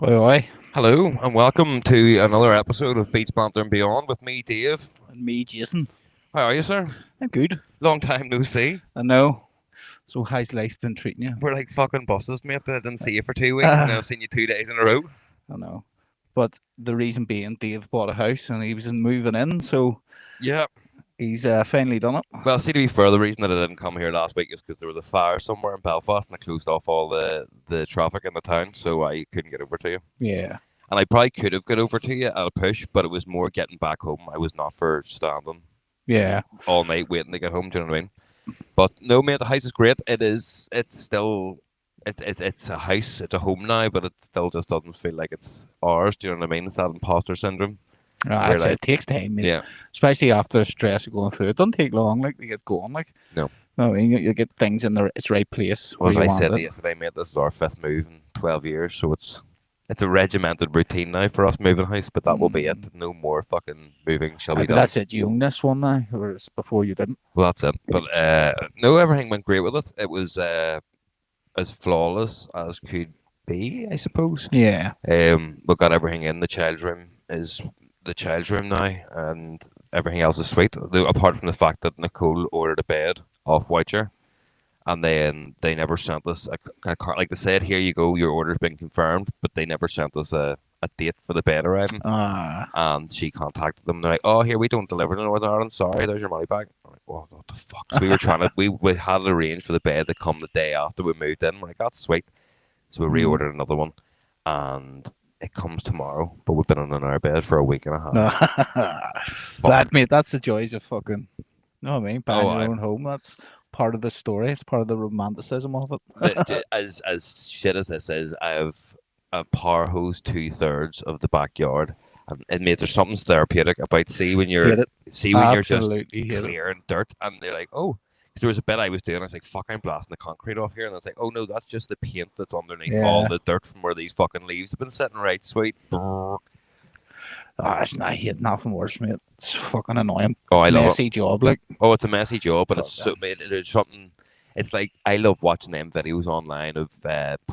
Oi, oi. Hello and welcome to another episode of Banter Beyond with me, Dave. And me, Jason. How are you, sir? I'm good. Long time no see. I know. So how's life been treating you? We're like fucking bosses, mate. I didn't see you for 2 weeks and Uh, I've seen you 2 days in a row. I know. But the reason being, Dave bought a house and he was moving in, so Yeah. he's finally done it. Well, see, to be fair, the reason that I didn't come here last week is because there was a fire somewhere in Belfast and I closed off all the traffic in the town, so I couldn't get over to you. Yeah. And I probably could have got over to you at a push, but it was more getting back home. I was not for standing Yeah. all night waiting to get home. Do you know what I mean? But no, mate, the house is great. It is. It's still. It's a house. It's a home now, but it still just doesn't feel like it's ours. Do you know what I mean? It's that imposter syndrome. Right, Where, like, it takes time, mate. yeah, Especially after the stress of going through it. Doesn't take long, like, to get going. Like, no. I mean, you get things in its right place. Well, as where I you want said it. yesterday, mate, this is our fifth move in 12 years, so it's a regimented routine now for us moving house. But that will be it. No more fucking moving shall be But done. that's it. You own this one now, whereas before you didn't. Well, that's it. But no, everything went great with it. It was as flawless as could be, I suppose. Yeah. We got everything in. The child's room is the child's room now, and everything else is sweet. Apart from the fact that Nicole ordered a bed off Whicher, and then they never sent us a card. Like they said, here you go, your order's been confirmed, but they never sent us a date for the bed arriving. And she contacted them. They're like, "Oh, here we don't deliver to Northern Ireland. Sorry, there's your money back." I'm like, "Oh, what the fuck?" So we were trying to we had it arranged for the bed to come the day after we moved in. We're like, "That's sweet." So we reordered another one, and it comes tomorrow. But we've been in our bed for a week and a half. That, mate, that's the joys of fucking. You know what I mean? Buying Oh, your I- own home. That's part of the story. It's part of the romanticism of it. As shit as this is, I've power hosed 2/3 of the backyard, and mate, there's something therapeutic about Hate when it. you're just Absolutely hate it. clearing dirt, and they're like, oh, because there was a bit I was doing, I was like, fuck, I'm blasting the concrete off here, and I was like, oh no, that's just the paint that's underneath all Yeah. the dirt from where these fucking leaves have been sitting. Right, sweet. Oh, It's not hate nothing worse, mate. It's fucking annoying. I love it. Messy job, like. Oh, it's a messy job, but Fuck it's so mate, there's something. It's like I love watching them videos online of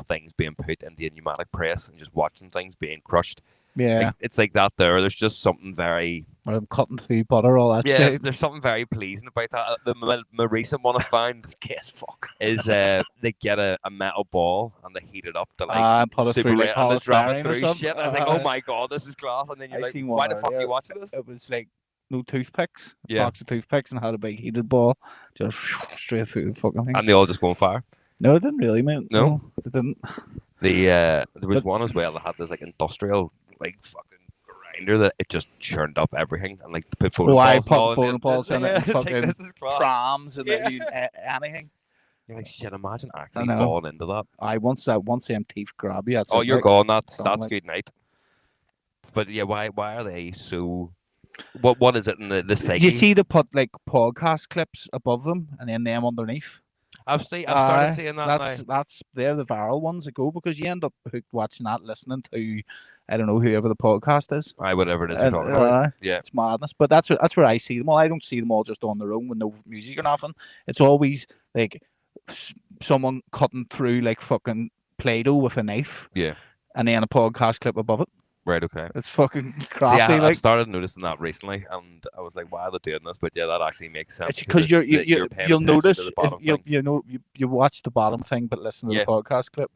things being put in the pneumatic press and just watching things being crushed. Yeah. Like, it's like that there. There's just something very Or I'm cutting through butter, all that yeah. shit. There's something very pleasing about that. My recent one I found It's gay as fuck. is they get a metal ball and they heat it up to like Put it super through like red and they drop polystyrene it or through something. shit. And I was like, oh my god, this is class. And then you're I like, seen why one the fuck are earlier. you watching this? It was like no toothpicks. Yeah. Box of toothpicks and had a big heated ball. Just straight through the fucking thing. And they all just go on fire. No, it didn't really, mate. No? It didn't. There was But- one as well that had this like industrial like fucking grinder that it just churned up everything and like put bowling Why balls and all put bowling balls in it and It's like, fucking this is class. prams and Yeah. anything? You're like, shit, imagine actually know. falling into that. Once them teeth grab you, that's Oh, it, you're like. gone. That's Something like- good night. But yeah, why are they so? What is it in the Do psyche? you see they put like podcast clips above them and then them underneath? I've started Aye, seeing that that's they're the viral ones that go because you end up hooked watching that, listening to I don't know whoever the podcast is. now. Aye, whatever it is you're And, talking about. Yeah, It's madness, but that's where I see them all. I don't see them all just on their own with no music or nothing. It's always like someone cutting through like fucking Play-Doh with a knife, yeah. and then a podcast clip above it. Right, okay. It's fucking See, crafty. I like started noticing that recently, and I was like, "Why are they doing this?" But yeah, that actually makes sense. it's because you're paying you'll attention notice to the if bottom you thing. you watch the bottom thing, but listen to Yeah. the podcast clip.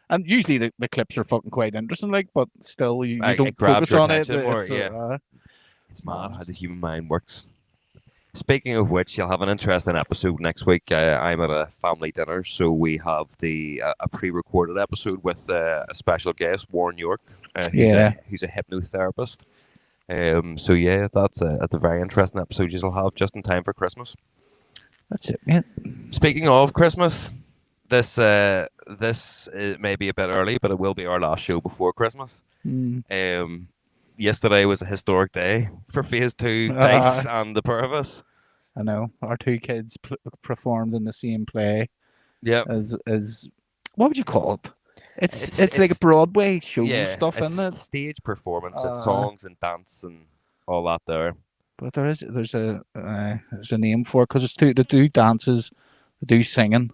And usually the clips are fucking quite interesting, like, but still you Aye, it don't grabs focus your on it. attention more, It's the- yeah. It's mad how the human mind works. Speaking of which, you'll have an interesting episode next week. I'm at a family dinner, so we have a pre-recorded episode with a special guest, Warren York. Who's a hypnotherapist. So yeah, that's a very interesting episode you'll have just in time for Christmas. That's it, man. Speaking of Christmas, this may be a bit early, but it will be our last show before Christmas. Yesterday was a historic day for Phase 2, Dice and the pair of us. I know our two kids performed in the same play Yeah, as what would you call it? It's like a it's- Broadway show yeah. stuff, It's isn't it? stage performance, it's songs and dance and all that there. But there's a name for it because they do dances, they do singing,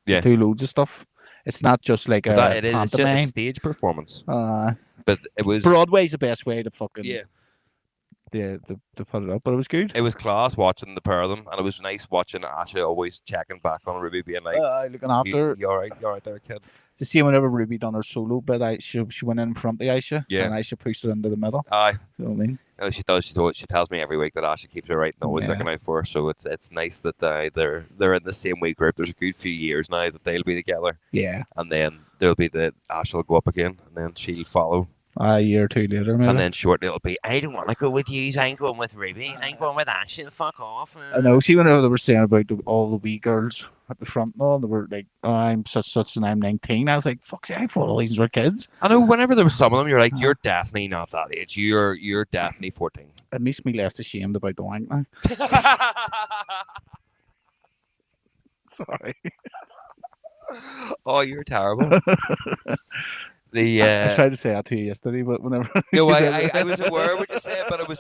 Yeah. they do loads of stuff. It's not just like But a it's pantomime. stage performance. but it was Broadway's the best way to fucking yeah. to put it up, but it was good. It was class watching the pair of them, and it was nice watching Asha always checking back on Ruby, being like, Looking after you all right there, kid?" to see whenever Ruby done her solo bit, she went in front of Aisha, Yeah. and Aisha pushed her into the middle. Aye. You know what I mean? No, she does. She tells me every week that Asha keeps her right and always Yeah. looking out for her. So it's nice that they're in the same wee group. There's a good few years now that they'll be together, Yeah. and then there'll be Asha will go up again, and then she'll follow. A year or two later, maybe. And then shortly it'll be, I don't want to go with you. I'm going with Ruby. I'm going with Asha. Fuck off. I know. See, whenever they were saying about all the wee girls at the front, and all they were like, oh, "I'm such, and I'm 19." I was like, "Fuck, I thought all these were kids." I know. Whenever there was some of them, you're like, "You're definitely not that age. You're definitely 14." It makes me less ashamed about the wank now. Sorry. Oh, you're terrible. I tried to say that to you yesterday, but whenever No, I was aware of what you said, but I was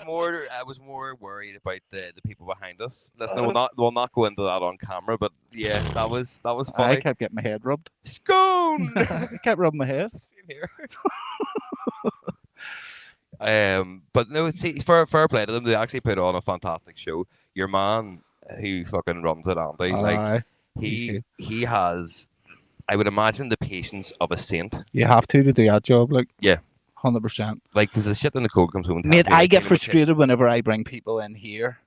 more worried about the people behind us. Listen, we'll not go into that on camera, but yeah, that was funny. I kept getting my head rubbed. Scone. I kept rubbing my head. Same here. But no, see, fair play to them. They actually put on a fantastic show. Your man, who fucking runs it, Andy, like he has, I would imagine, the patience of a saint. You have to do that job, like, yeah, 100%. Like, because the shit when Nicole comes home. And Mate, tells me, I like, get you know, frustrated whenever I bring people in here,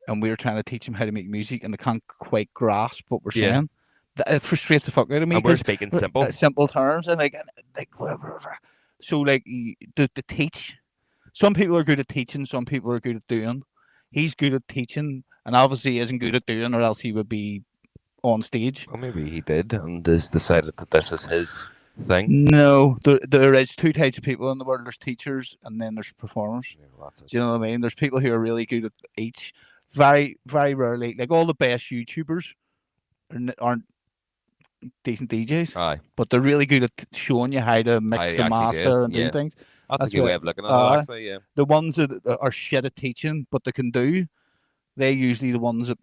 and we're trying to teach them how to make music, and they can't quite grasp what we're saying. It frustrates the fuck out of me. And we're speaking simple terms, and like so, like to teach. Some people are good at teaching. Some people are good at doing. He's good at teaching, and obviously isn't good at doing, or else he would be on stage. Well, maybe he did, and has decided that this is his thing. No, there is two types of people in the world. There's teachers, and then there's performers. Yeah, Do you know what I mean? There's people who are really good at each. Very, very rarely, like all the best YouTubers aren't decent DJs. Aye. But they're really good at showing you how to mix and master and do things. That's a good way of looking at it, actually, yeah. The ones that are shit at teaching, but they can do, they're usually the ones that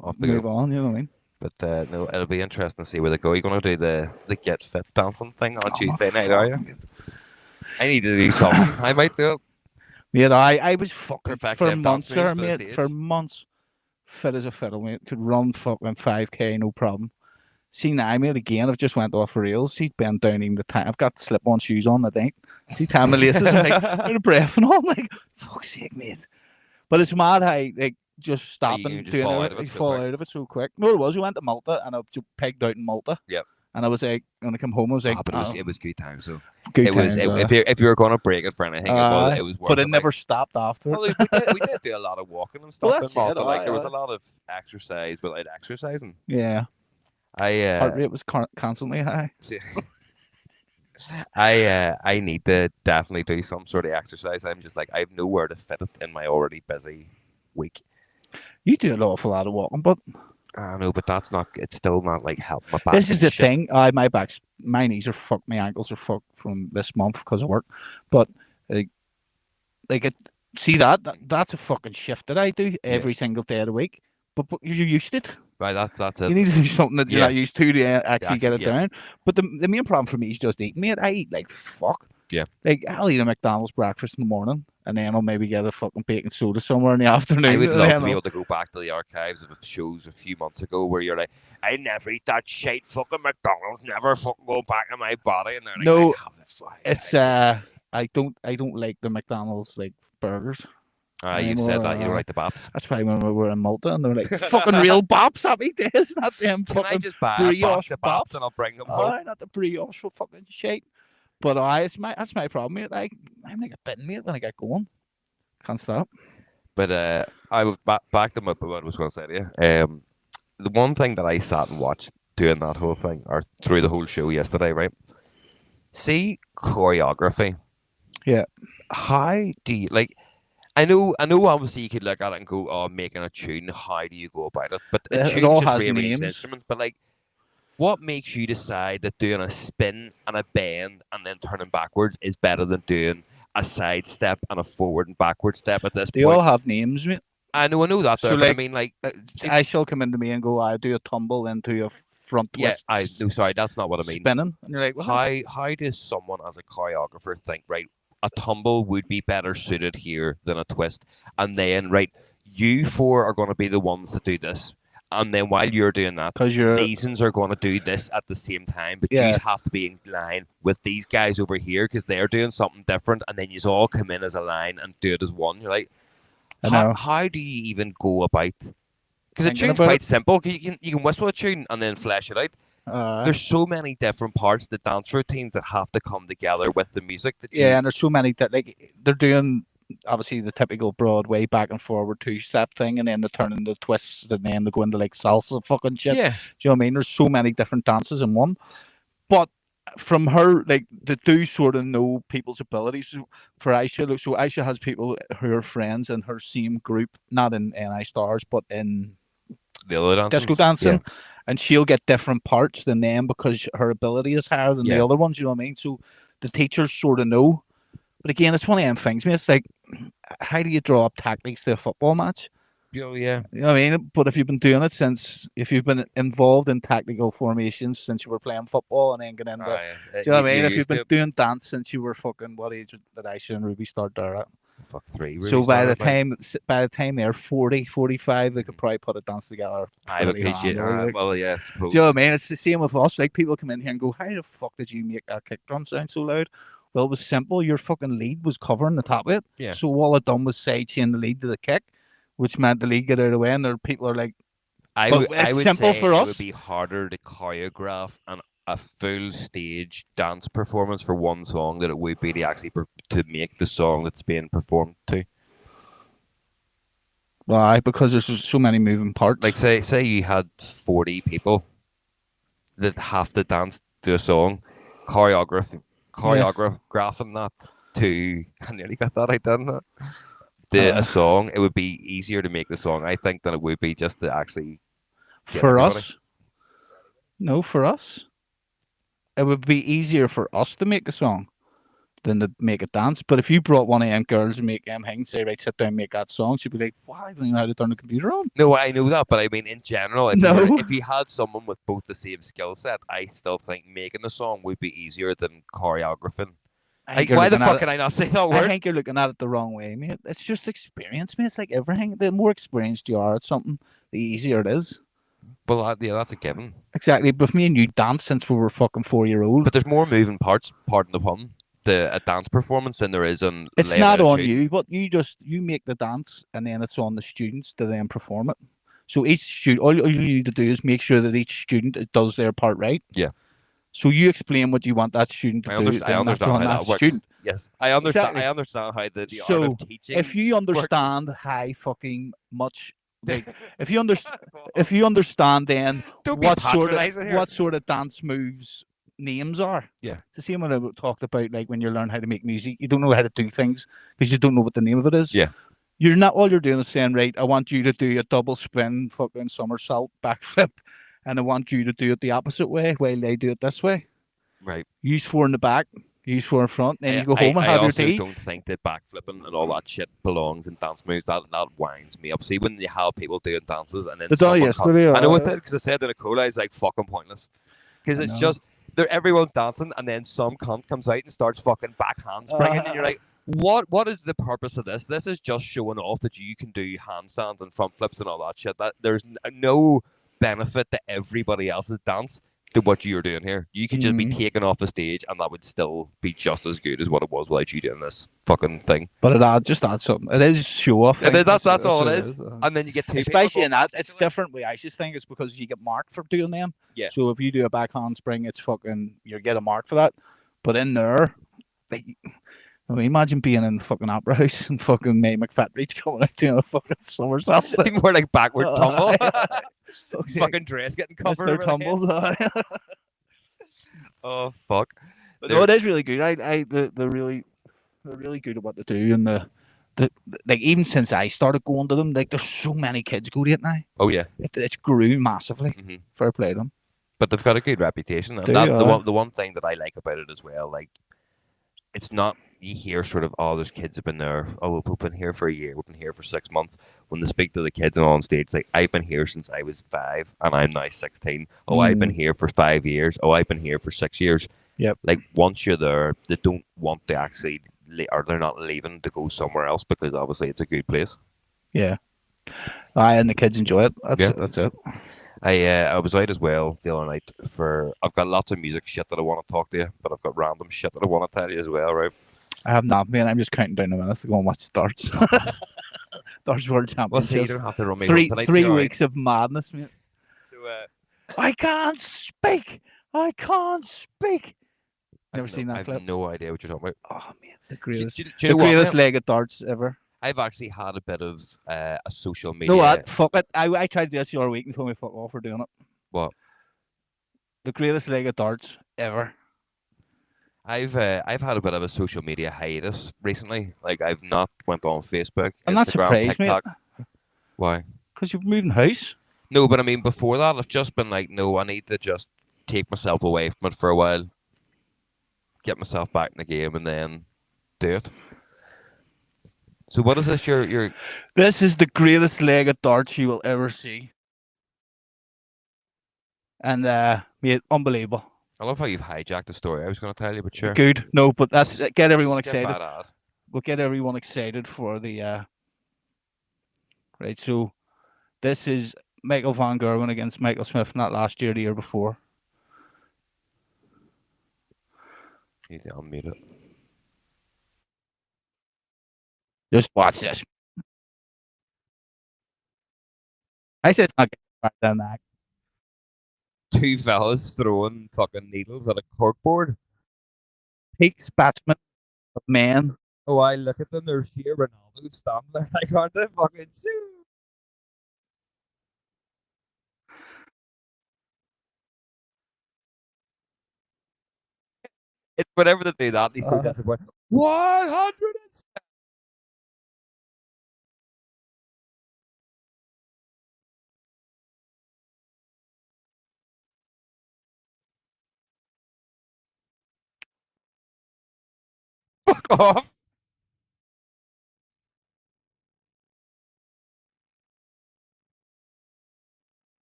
off the move go. on, you know what I mean? But no, it'll be interesting to see where they go. You're going to do the Get Fit dancing thing on Tuesday night, are you? I need to do something. I might do it. Mate, I was fucking Perfect for months there, for mate. For months, fit as a fiddle, mate. Could run fucking 5K, no problem. See now, mate, again, I've just went off rails. See, bent down even the time. I've got slip-on shoes on, I think. See, time my laces, I'm like, out of breath and all. I'm like, fuck's sake, mate. But it's mad how, like, just stopping doing it. You fall out of it so quick. No, it was. We went to Malta, and I pegged out in Malta. Yep. And I was like, when I come home, I was like, but it was good times, so. Good times. If you were going to break it for anything, it was worth but it it. never stopped after. Well, we did do a lot of walking and stuff in Malta. Like, there was a lot of exercise without exercising. Yeah. Heart rate was constantly high. I need to definitely do some sort of exercise. I'm just like, I have nowhere to fit it in my already busy week. You do an awful lot of walking, but I know, but that's not. It's still not like helping my back. This is the thing. My knees are fucked. My ankles are fucked from this month because of work. But see that's a fucking shift that I do every single day of the week. But you're used to it. Right, that's it. You need to do something that you're not used to actually get it down. But the main problem for me is just eating, mate. I eat like fuck. Yeah. Like, I'll eat a McDonald's breakfast in the morning, and then I'll maybe get a fucking bacon soda somewhere in the afternoon. I would love to be able to go back to the archives of shows a few months ago where you're like, I never eat that shit fucking McDonald's, never fucking go back in my body. And they're like, no, it's I don't like the McDonald's like burgers. You said that you don't like the bops. That's why when we were in Malta and they were like, fucking real bops, happy days, not them fucking Can I just buy a box of bops and I'll bring them home? Not the brioche for fucking shit. But that's my problem, mate. I'm like a bin, mate, when I get going. Can't stop. But I was back to what I was going to say to you. The one thing that I sat and watched doing that whole thing, or through the whole show yesterday, right? See choreography. Yeah. How do you, like, I know obviously you could look at it and go, oh, making a tune, how do you go about it? But it all has names. Instruments, but like, what makes you decide that doing a spin and a bend and then turning backwards is better than doing a side step and a forward and backward step at this point? They all have names, mate. I know that. So, but I mean, like, I shall come into me and go, I do a tumble into a front Yeah, twist, no, sorry, that's not what I mean. spinning, and you're like, what? How does someone as a choreographer think, right, a tumble would be better suited here than a twist, and then right, you four are going to be the ones to do this, and then while you're doing that, Because you're, these ones are going to do this at the same time, but Yeah. you have to be in line with these guys over here because they're doing something different, and then you all come in as a line and do it as one. You're like, I know. how do you even go about? Because the Thinking tune's about quite it. simple. You can whistle a tune and then flesh it out. Uh, There's so many different parts of the dance routines that have to come together with the music that you. yeah, and there's so many that like they're doing obviously the typical Broadway back and forward two-step thing, and then they turn into twists, and then they go into like salsa fucking shit. Yeah. Do you know what I mean? There's so many different dances in one. But from her, like, they do sort of know people's abilities. So for Aisha, so Aisha has people who are friends in her same group, not in NI Stars, but in The other dancers. disco dancing, and she'll get different parts than them because her ability is higher than the Yeah. other ones. You know what I mean? So the teachers sort of know. But again, it's one of them things. It's like, how do you draw up tactics to a football match? Yeah. You know what I mean? But if you've been doing it if you've been involved in tactical formations since you were playing football and then get into, do you know what I mean? If you've been doing dance since you were fucking, what age did Aisha and Ruby start there at? Fuck 3. Really So by the time they're 40, 45, they could probably put a dance together. I appreciate handily, well, yeah, I suppose. do you know what I mean? It's the same with us. Like, people come in here and go, how the fuck did you make that kick drum sound so loud? Well, it was simple. Your fucking lead was covering the top of it. Yeah. So all it done was sidechain the lead to the kick, which meant the lead get out of the way, and there people are like, I but would it's simple say for it us. would be harder to choreograph a full stage dance performance for one song than it would be to actually to make the song that's being performed to. Why? Because there's so many moving parts. Like say you had 40 people that have to dance to a song, choreographing that to I nearly got that right, didn't I? A song, it would be easier to make the song, I think, than it would be just to actually for us. No, for us. It would be easier for us to make a song than to make a dance. But if you brought one of them girls and make them hang, say, right, sit down and make that song, she'd be like, why? I don't even know how to turn the computer on. No, I know that, but I mean, in general, if you had someone with both the same skill set, I still think making the song would be easier than choreographing. Why the fuck can I not say that word? I think you're looking at it the wrong way, mate. It's just experience, mate. It's like everything. The more experienced you are at something, the easier it is. Well, yeah, that's a given. Exactly. But if me and you danced since we were fucking 4-year-old. But there's more moving parts, pardon the pun, a dance performance than there is on. It's not on you, but you make the dance, and then it's on the students to then perform it. So each student, all you need to do is make sure that each student does their part right. Yeah. So you explain what you want that student to do. I understand how that works. Student. Yes, I understand. Exactly. I understand how the so art of teaching. If you understand works. how fucking much, like, if you understand, then what sort of dance moves names are. Yeah. It's the same when I talked about, like, when you learn how to make music, you don't know how to do things because you don't know what the name of it is. Yeah. You're not, all you're doing is saying, right, I want you to do a double spin, fucking somersault, backflip, and I want you to do it the opposite way while they do it this way. Right. Use 4 in the back, use 4 in front, then you go home and have your tea. I also don't think that backflipping and all that shit belongs in dance moves. That winds me up. See, when you have people doing dances and then they done it yesterday. I know it did, because I said to Nicole, I was like, fucking pointless. Because it's just, everyone's dancing and then some cunt comes out and starts fucking backhand springing and you're like, what is the purpose of this? This is just showing off that you can do handstands and front flips and all that shit. That there's no benefit to everybody else's dance to what you're doing here. You could just be taken off the stage and that would still be just as good as what it was without you doing this fucking thing. But it just adds something. It is show off. That's all it is. And then you get especially in that, it's different with Ice's thing is because you get marked for doing them. Yeah. So if you do a back handspring, it's fucking, you get a mark for that. But in there, like, I mean, imagine being in the fucking opera house and fucking May McFatridge coming out doing a fucking somersault. More like backward tumble. Fucking dress getting covered. Mr. Tumbles. Oh fuck! But no, it is really good. They're really good at what they do, and the like, even since I started going to them, like, there's so many kids go to it now. Oh yeah, it's grew massively. Mm-hmm. Fair play to them. But they've got a good reputation, and the one thing that I like about it as well, like, it's not you hear sort of, oh, those kids have been there. Oh, we've been here for a year. We've been here for 6 months. When they speak to the kids on stage, it's like, I've been here since I was 5 and I'm now 16. Oh, I've been here for 5 years. Oh, I've been here for 6 years. Yep. Like, once you're there, they don't want to actually, or they're not leaving to go somewhere else because obviously it's a good place. Yeah. And the kids enjoy it. That's it. I was out as well the other night for. I've got lots of music shit that I want to talk to you, but I've got random shit that I want to tell you as well, right? I have not been. I'm just counting down the minutes to go and watch the darts. Darts World Well, see, you Championships. don't have to run me Three weeks of madness, mate. So, I can't speak. I can't speak. Never seen that I clip. have no idea what you're talking about. Oh man, the greatest, Do you the know what, greatest mate? leg of darts ever. I've actually had a bit of a social media. No, what? Fuck it. I tried to do this the other week and told me fuck off for doing it. What? The greatest leg of darts ever. I've had a bit of a social media hiatus recently. Like, I've not went on Facebook, I'm not Instagram, surprised, TikTok. mate. Why? Because you're moving house. No, but I mean, before that, I've just been like, no, I need to just take myself away from it for a while, get myself back in the game, and then do it. So, what is this? Your This is the greatest leg of darts you will ever see. And mate, unbelievable. I love how you've hijacked the story I was going to tell you, but sure. Good. No, but that's get everyone Skip excited. that ad. We'll get everyone excited for the right. So this is Michael Van Gerwen against Michael Smith, not last year, the year before. Need to unmute it. Just watch this. I said it's not getting than that. Two fellas throwing fucking needles at a corkboard. Peak batsman of men. Oh, I look at them. There's here Ronaldo standing there. Like, aren't they fucking two? It's whenever they do that, they so disappointed. 100. Fuck off.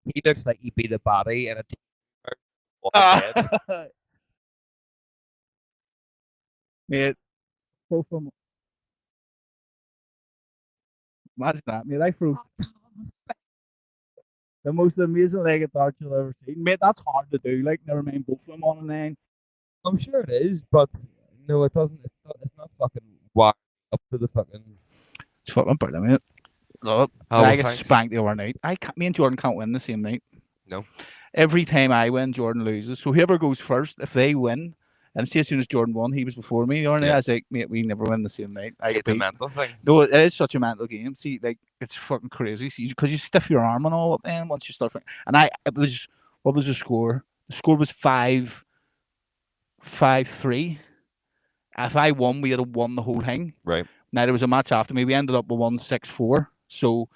He looks like he'd be the body in a t-shirt on the bed. Mate, both of them. Imagine that, mate. I threw the most amazing leg of darts you'll ever see. Mate, that's hard to do. Like, never mind both of them on a 9. I'm sure it is, but no, it doesn't. It's not fucking whack up to the fucking. It's fucking brilliant, mate. Love it. Oh, I get thanks. spanked the other night. Me and Jordan can't win the same night. No. Every time I win, Jordan loses. So whoever goes first, if they win, and see, as soon as Jordan won, he was before me. I was like, mate, we never win the same night. See, it's a mental thing. No, it is such a mental game. See, like, it's fucking crazy. See, because you stiff your arm and all, and once you start, and what was the score? The score was 5-3. If I won, we had won the whole thing. Right. Now there was a match after me. We ended up with 1-6-4. So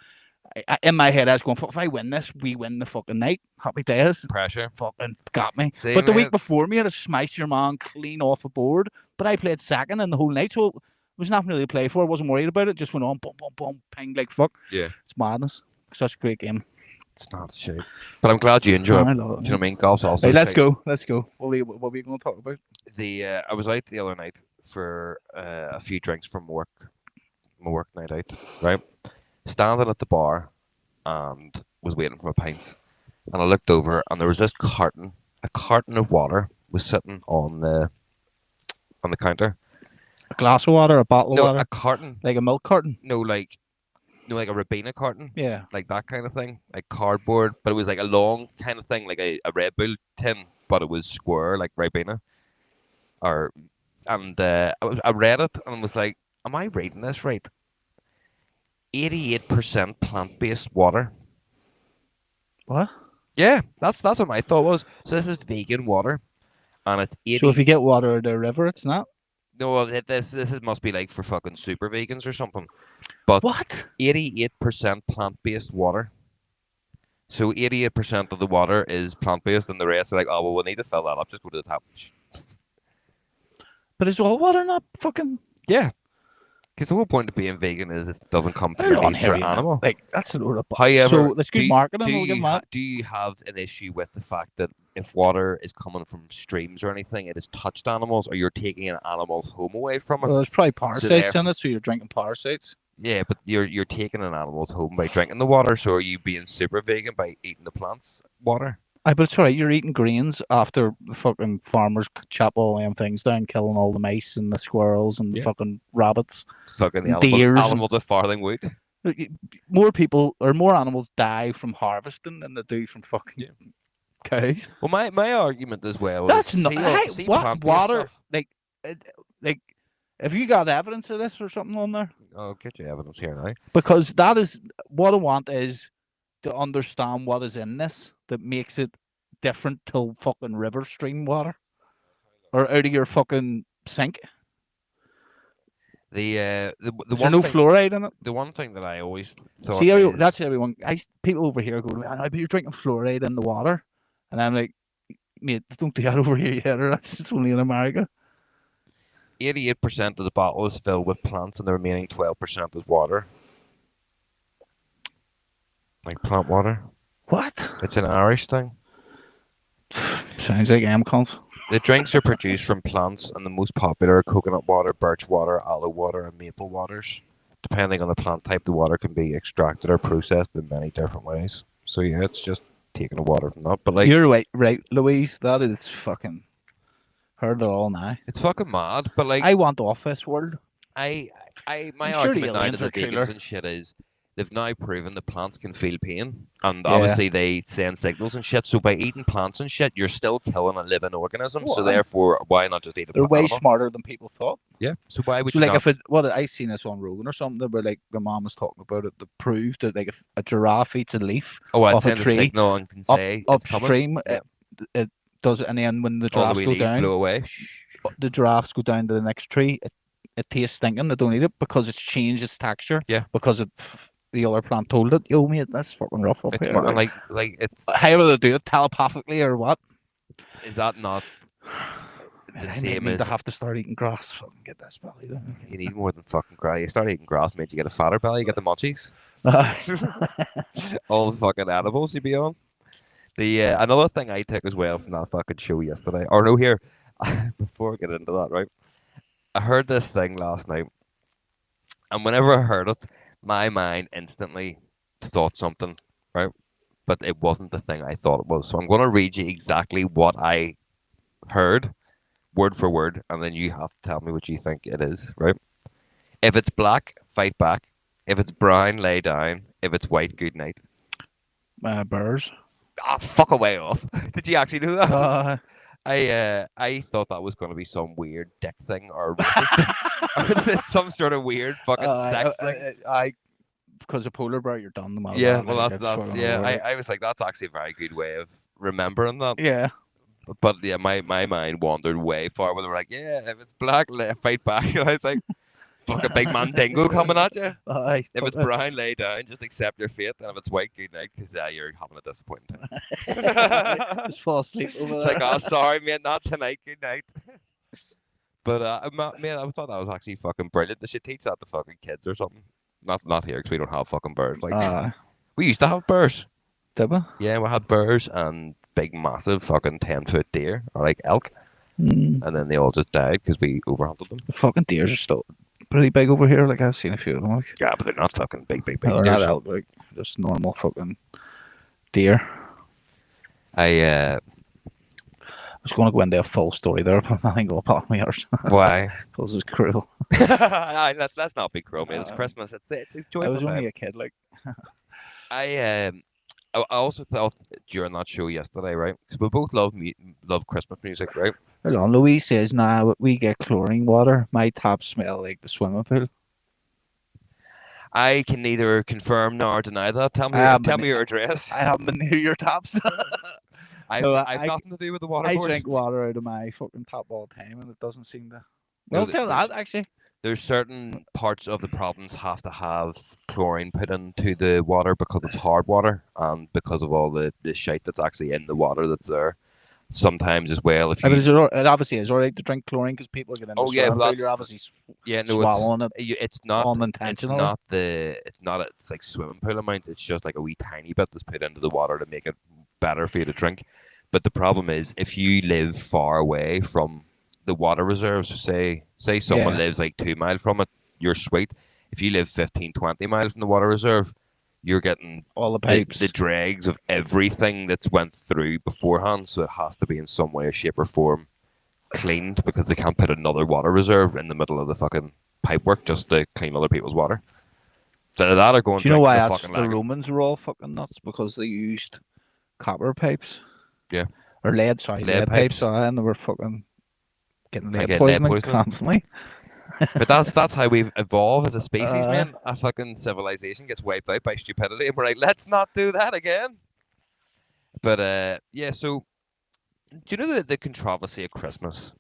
in my head, I was going, if I win this, we win the fucking night. Happy days. Pressure. Fucking got me. See, but the mate, week before me, I had to smash your man clean off a board. But I played second in the whole night, so it was nothing really to play for. I wasn't worried about it. Just went on, boom, boom, boom, ping like fuck. Yeah. It's madness. Such a great game. It's not shit. But I'm glad you enjoy it. I Do love it. you know what I mean? Golf's also. Right, let's go. Let's go. What are we going to talk about? I was out the other night for a few drinks from work. My work night out, right? Standing at the bar and was waiting for my pints. And I looked over and there was this carton. A carton of water was sitting on the counter. A glass of water, a bottle of No, water, a carton. like a milk carton. No, like a Ribena carton. Yeah. Like that kind of thing. Like cardboard, but it was like a long kind of thing, like a Red Bull tin, but it was square, like Ribena. I read it and was like, am I reading this right? 88% plant-based water. What? Yeah, that's what my thought was. So this is vegan water, and it's 80. So if you get water out of the river, it's not. No, this must be like for fucking super vegans or something. But What? 88% plant-based water. So 88% of the water is plant-based, and the rest are like, oh well, we need to fill that up. Just go to the tap. But is all water not fucking? Yeah, because the whole point of being vegan is it doesn't come from Hold a on, meat or Harry. animal. Like that's a load of. However, So that's do good you, marketing. We'll give them that. do you have an issue with the fact that if water is coming from streams or anything, it has touched animals, or you're taking an animal's home away from it? Well, there's probably So parasites in therefore, it, so you're drinking parasites. yeah, but you're taking an animal's home by drinking the water. So are you being super vegan by eating the plant's water? But it's alright. You're eating greens after the fucking farmers chop all them things down, killing all the mice and the squirrels and the Yeah. fucking rabbits. Fucking the Deers and- animals of farthing wood. More people or more animals die from harvesting than they do from fucking cows. Well, my argument as well That's is not see what plant-based water stuff. like. Have you got evidence of this or something on there? I'll get you evidence here now. Because that is what I want is to understand what is in this that makes it different to fucking river stream water or out of your fucking sink. The Is there one no thing, fluoride in it? the one thing that I always thought See, is, that's everyone. People over here go to me, I know, but you're drinking fluoride in the water. And I'm like, mate, don't do that over here yet, or that's it's only in America. 88% of the bottle is filled with plants, and the remaining 12% is water, like plant water. What? It's an Irish thing. Sounds like cons. The drinks are produced from plants, and the most popular are coconut water, birch water, aloe water, and maple waters. Depending on the plant type, the water can be extracted or processed in many different ways. So yeah, it's just taking the water from that. But like, You're right, Louise. That is fucking heard it all now. it's fucking mad. But like, I want off this world. my I'm sure the argument now to aliens the are vegans cooler. and shit is they've now proven that plants can feel pain, and Yeah. obviously they send signals and shit. So by eating plants and shit, you're still killing a living organism. So Well, therefore, why not just eat a They're plant way animal? smarter than people thought. Yeah. So why would So you like not? if it what I seen this on Rogan or something, they were like the mom was talking about it that proved that like if a giraffe eats a leaf Oh, I'd off a send a tree signal and can say it's coming. upstream, Yeah. it does it, and then when the All giraffes the wee go leaves down, blew away. the giraffes go down to the next tree. It tastes stinking. They don't eat it because it's changed its texture. Yeah. Because the other plant told it, yo mate, that's fucking rough up It's here. and like it's How do they do it telepathically or what? is that not Man, the I same need to as have to start eating grass. Fucking get this belly. Don't you need more than fucking grass. You start eating grass, mate. You get a fatter belly. You get the munchies. All the fucking edibles you be on. The another thing I took as well from that fucking show yesterday, or no, here before I get into that, right? I heard this thing last night, and whenever I heard it, my mind instantly thought something, right? But it wasn't the thing I thought it was. So I'm going to read you exactly what I heard, word for word, and then you have to tell me what you think it is, right? If it's black, fight back. If it's brown, lay down. If it's white, good night. Bears. Ah, fuck away off. Did you actually do that? I thought that was going to be some weird dick thing or racist or some sort of weird fucking sex thing. Because of polar bear, you're done. No matter Yeah, what, well, like, that's fucking yeah. over it. I was like, that's actually a very good way of remembering that. Yeah. But yeah, my mind wandered way far. Where they were like, yeah, if it's black, fight back. And I was like, fucking big man dingo coming at you. If it's brown, lay down, just accept your fate. And if it's white, good night, because you're having a disappointing time. just fall asleep over It's there. like, oh, sorry, mate, not tonight, good night. But, man, I thought that was actually fucking brilliant. They should teach that to fucking kids or something. Not here, because we don't have fucking bears. Like, we used to have bears. Did we? Yeah, we had bears and big, massive fucking 10-foot deer, or like elk. Mm. And then they all just died because we overhunted them. The fucking deers are still pretty big over here. Like I've seen a few of them. Like, Yeah, but they're not fucking big they're deers. not out, like just normal fucking deer. I was going to go into a full story there, but I think I'll pop my ears. why? Because it's cruel. let's not be cruel, man. It's Christmas. It's a joyful I was only time. a kid, like. I also thought during that show yesterday, right? Because we both love Christmas music, right? Hold on, Louise says, nah, we get chlorine water. My taps smell like the swimming pool. I can neither confirm nor deny that. Tell me your address. I haven't been near your taps. I've No, nothing to do with the water. I board. drink water out of my fucking tap all the time, and it doesn't seem to. No, Well, tell that actually. There's certain parts of the province have to have chlorine put into the water because it's hard water and because of all the shite that's actually in the water that's there. Sometimes as well, if But you it obviously is alright to drink chlorine because people get in the oh yeah, swimming well, pool. You're obviously yeah, no, swallowing it it's not unintentionally. it's not it's like swimming pool amount. It's just like a wee tiny bit that's put into the water to make it better for you to drink. But the problem is if you live far away from the water reserves, say someone Yeah. lives like 2 miles from it, you're sweet. If you live 15, 20 miles from the water reserve, you're getting All the the pipes. dregs of everything that's went through beforehand. So it has to be in some way, shape, or form cleaned because they can't put another water reserve in the middle of the fucking pipework just to clean other people's water. So that are going Do you know drink why the that's fucking the lager. Romans were all fucking nuts? Because they used copper pipes. Yeah. Or lead, sorry, Lead lead pipes, pipes. and they were fucking getting lead Again, lead poisoning poisoning. constantly. But that's how we've evolved as a species, Uh, man. A fucking civilization gets wiped out by stupidity, and we're like, let's not do that again. But yeah. So, do you know the controversy of Christmas,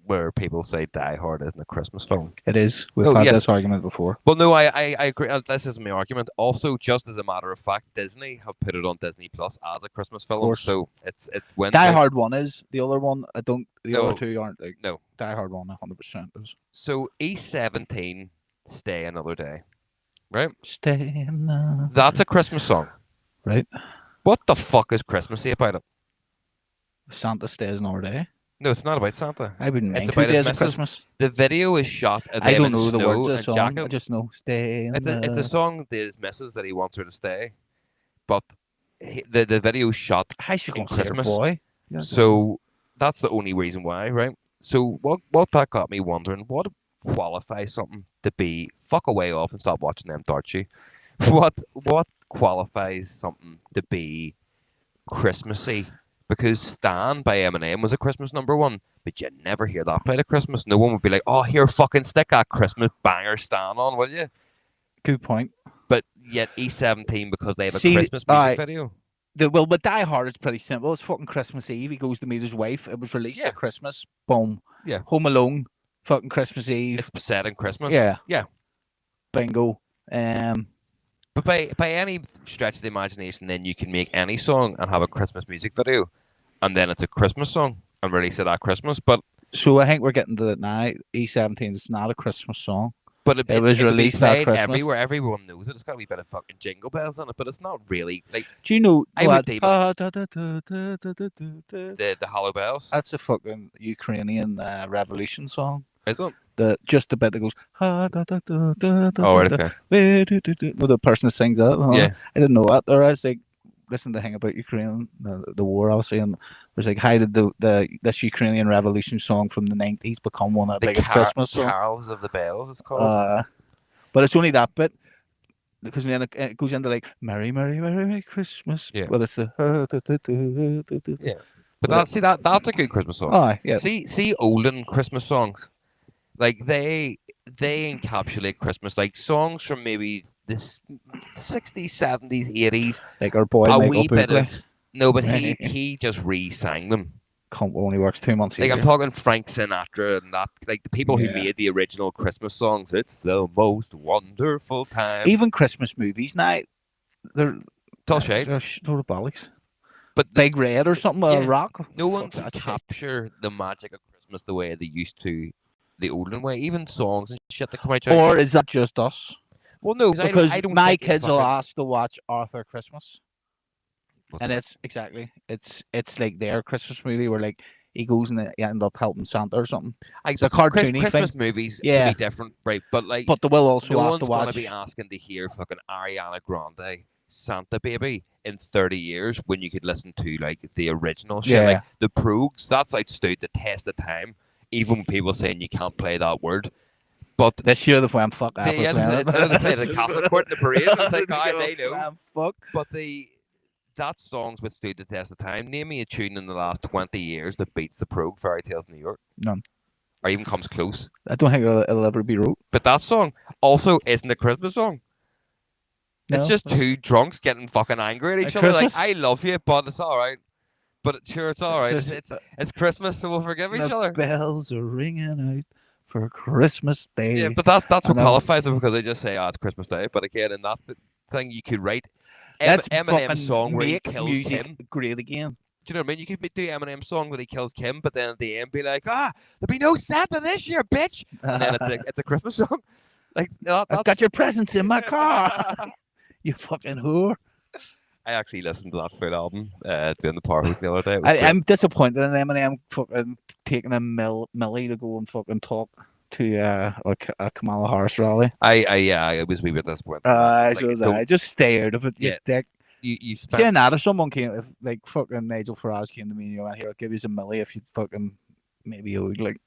where people say Die Hard isn't a Christmas film? it is. We've Oh had yes. this argument before. Well, no, I agree. This isn't my argument. Also, just as a matter of fact, Disney have put it on Disney Plus as a Christmas film, course. so it went Die out. Hard 1 is. The other one, I don't. The No. other two aren't. Like, No. Die Hard 1, 100% is. So E17, Stay Another Day, right? Stay in the... That's a Christmas song. Right. What the fuck is Christmassy about it? Santa stays another day. No, it's not about Santa. I've been It's named 2 about his days of missus. Christmas. The video is shot at I them don't in know the snow words of the and song. jacket. I just know stay in It's a song to his missus that he wants her to stay, but the video is shot How she in gonna say her Christmas. boy? So that's the only reason why, right? So what that got me wondering, what qualifies something to be fuck away off and stop watching them Darchie? What qualifies something to be Christmassy? Because Stan by Eminem was a Christmas #1, but you never hear that played at Christmas. No one would be like, "Oh, here, fucking stick that Christmas banger Stan on, will you?" Good point. But yet E17 because they have a See, Christmas music video. But Die Hard is pretty simple. It's fucking Christmas Eve. He goes to meet his wife. It was released Yeah. at Christmas. Boom. Yeah. Home Alone. Fucking Christmas Eve. It's set in Christmas. Yeah. Yeah. Bingo. But by any stretch of the imagination, then you can make any song and have a Christmas music video, and then it's a Christmas song and release it at Christmas. But So I think we're getting to it now. E17 is not a Christmas song. it was it'll be released at played Christmas. everywhere. Everyone knows it. It's got to be a bit of fucking jingle bells on it, but it's not really like Do you know I what? would deem the Hollow Bells. That's a fucking Ukrainian revolution song. Is it? Just the bit that goes. Oh, right, okay. No, the person that sings that. Yeah. I didn't know that. Or I was like, listen to the thing about Ukraine, the war, obviously, and there's like, how did this Ukrainian revolution song from the 90s become one of the biggest Christmas songs? Carols of the Bells, it's called. But it's only that bit. Because then it goes into like Merry, Merry, Merry, Merry Christmas. Yeah. But it's the Yeah. But that's a good Christmas song. Oh, yeah. See olden Christmas songs. Like they encapsulate Christmas, like songs from maybe the 60s, 70s, 80s. Like our boy A Michael wee bit Bublé. of no, but he just re-sang them. Only works 2 months a Like year. I'm talking Frank Sinatra and that, like the people who Yeah. made the original Christmas songs. It's the most wonderful time. Even Christmas movies now, they're Tall shade. they're load of bollocks. But Big Red or something, yeah, rock. no one Fuck can that shit. capture the magic of Christmas the way they used to, the olden way. Even songs and shit that come out. Or is that just us? Well, no, Because I don't my think kids will fucking- ask to watch Arthur Christmas, What's and that? it's exactly it's like their Christmas movie where like he goes and they end up helping Santa or something. It's a cartoony Christmas thing. movies Yeah. can be different, right? But like, But they will also no ask one's to gonna watch. be asking to hear fucking Ariana Grande, Santa Baby in 30 years when you could listen to like the original shit, Yeah. like the Proogs. That's like stood the test of time. Even when people saying you can't play that word, but This year they went fuck after they playing played the Castle Court in the parade. And it's like, they know. Fuck. But that song's what stood the test of time. Name me a tune in the last 20 years that beats the Progue Fairy Tales New York. None. Or even comes close. I don't think it'll ever be wrote. But that song also isn't a Christmas song. No, It's just two drunks getting fucking angry at each At other. Like, Christmas? I love you, but it's all right. But sure, it's all right. Just- It's Christmas, so we'll forgive each the other. bells are ringing out for Christmas Day. Yeah, but that's I what know. qualifies it because they just say, "Oh, it's Christmas Day." But again, in that thing, you could write Let's Eminem's fucking song where he make kills music Kim. great again. Do you know what I mean? You could do Eminem's song that he kills Kim, but then at the end be like, "Ah, there'll be no Santa this year, bitch," and then it's a Christmas song. Like no, I've that's. got your presents in my car. You fucking whore. I actually listened to that full album doing the power host the other day. It was great. I'm disappointed in Eminem fucking taking a Millie to go and fucking talk to a Kamala Harris rally. I was a wee bit disappointed. I just stay out of it, you Yeah. dick. You spent Saying that, if someone came, if like fucking Nigel Farage came to me and you went, here, I'll give you some Millie if you fucking maybe owed like.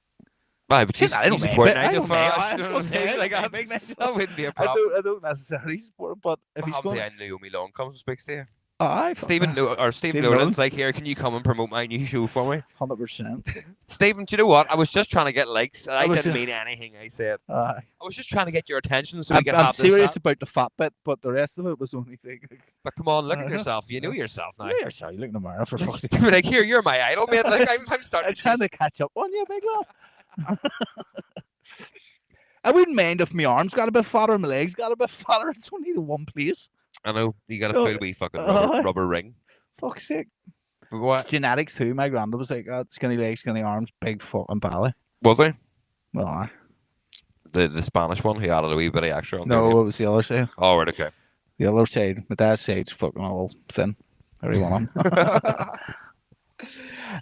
Aye, but See, I don't mind support it. I Nigel don't mind it. Farage. I You know was what I'm gonna say, saying? I Like don't that, mind Nigel. that wouldn't be a problem. I don't necessarily support him, but if What he's happens going, if Naomi Long comes and speaks to you? Stephen Stephen Nolan. Nolan's like, here, can you come and promote my new show for me? 100%. Stephen, do you know what? I was just trying to get likes. I was didn't just- mean anything I said. I I was just trying to get your attention so we could I'm have serious this. about the fat bit, but the rest of it was only thing. But come on, look at Uh-huh. yourself. You know yourself now. You're sorry, you look in the mirror for fuck's sake. Like, here, you're my idol, mate. Like, I'm starting I'm to trying to catch up on you, big lad. I wouldn't mind if my arms got a bit fatter, my legs got a bit fatter. It's only the one place. I know you got a Oh, full wee fucking uh-huh. rubber ring. Fuck's sake. But It's what genetics too. My granddad was like, skinny legs, skinny arms, big fucking belly. was there? Well, aye. The Spanish one who added a wee bit of extra on No, there. it was the other side. Oh, right, okay. The other side. My dad's side's fucking all thin. Every one of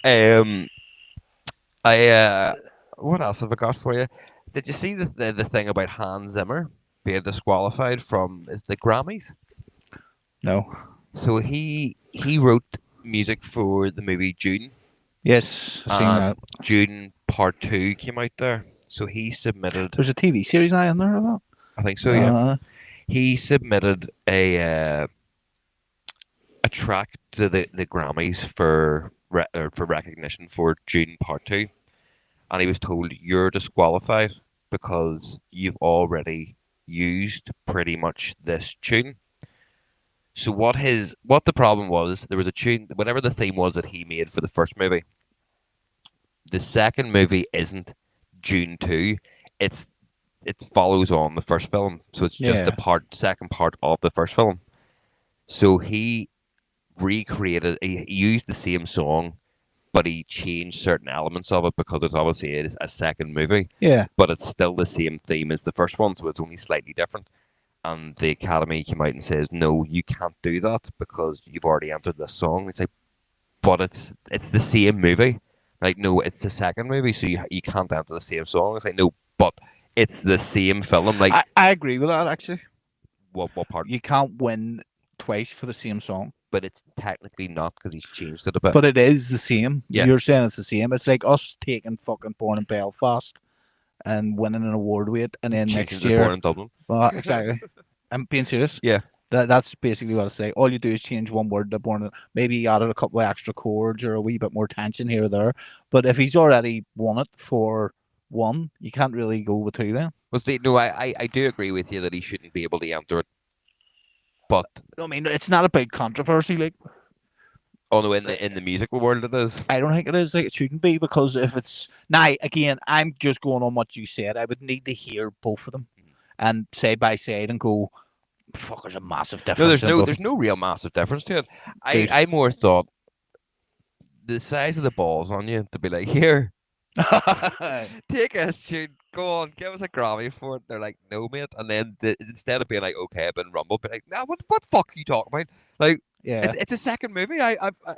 them. What else have I got for you? Did you see the thing about Hans Zimmer being disqualified from the Grammys? No. So he wrote music for the movie June. Yes, I've seen that. June Part 2 came out there. So he submitted, There's a TV series now in there or that? I think so, yeah. He He submitted a track to the Grammys for recognition for June Part 2. And he was told, you're disqualified because you've already used pretty much this tune. So what the problem was, there was a tune, whatever the theme was that he made for the first movie. The second movie isn't June 2. It follows on the first film. So it's just the second part of the first film. So he recreated, he used the same song, but he changed certain elements of it because it's obviously a second movie. Yeah. But it's still the same theme as the first one, so it's only slightly different. And the Academy came out and says, no, you can't do that because you've already entered this song. It's like, but it's the same movie. Like, no, it's a second movie, so you can't enter the same song. It's like, no, but it's the same film. Like, I agree with that, actually. what part? You can't win twice for the same song. But it's technically not because he's changed it a bit. But it is the same. Yeah. You're saying it's the same. It's like us taking fucking Born in Belfast and winning an award with it, and then Changing next the year. Born in Dublin. Well, exactly. I'm being serious. Yeah. That's basically what I say. All you do is change one word to Born in. Maybe you added a couple of extra chords or a wee bit more tension here or there. But if he's already won it for one, you can't really go with two then. No, I do agree with you that he shouldn't be able to enter it. But I mean, it's not a big controversy. Like, oh no, in the musical world it is. I don't think it is. Like, it shouldn't be, because if it's now, again, I'm just going on what you said. I would need to hear both of them and side by side and go, fuck, there's a massive difference. No, there's no real massive difference to it. I more thought the size of the balls on you to be like, here, take this tune, go on, give us a Grammy for it. They're like, no, mate. And then instead of being like, okay, I've been rumbled, be like, nah, what fuck are you talking about? Like, yeah. it's a second movie.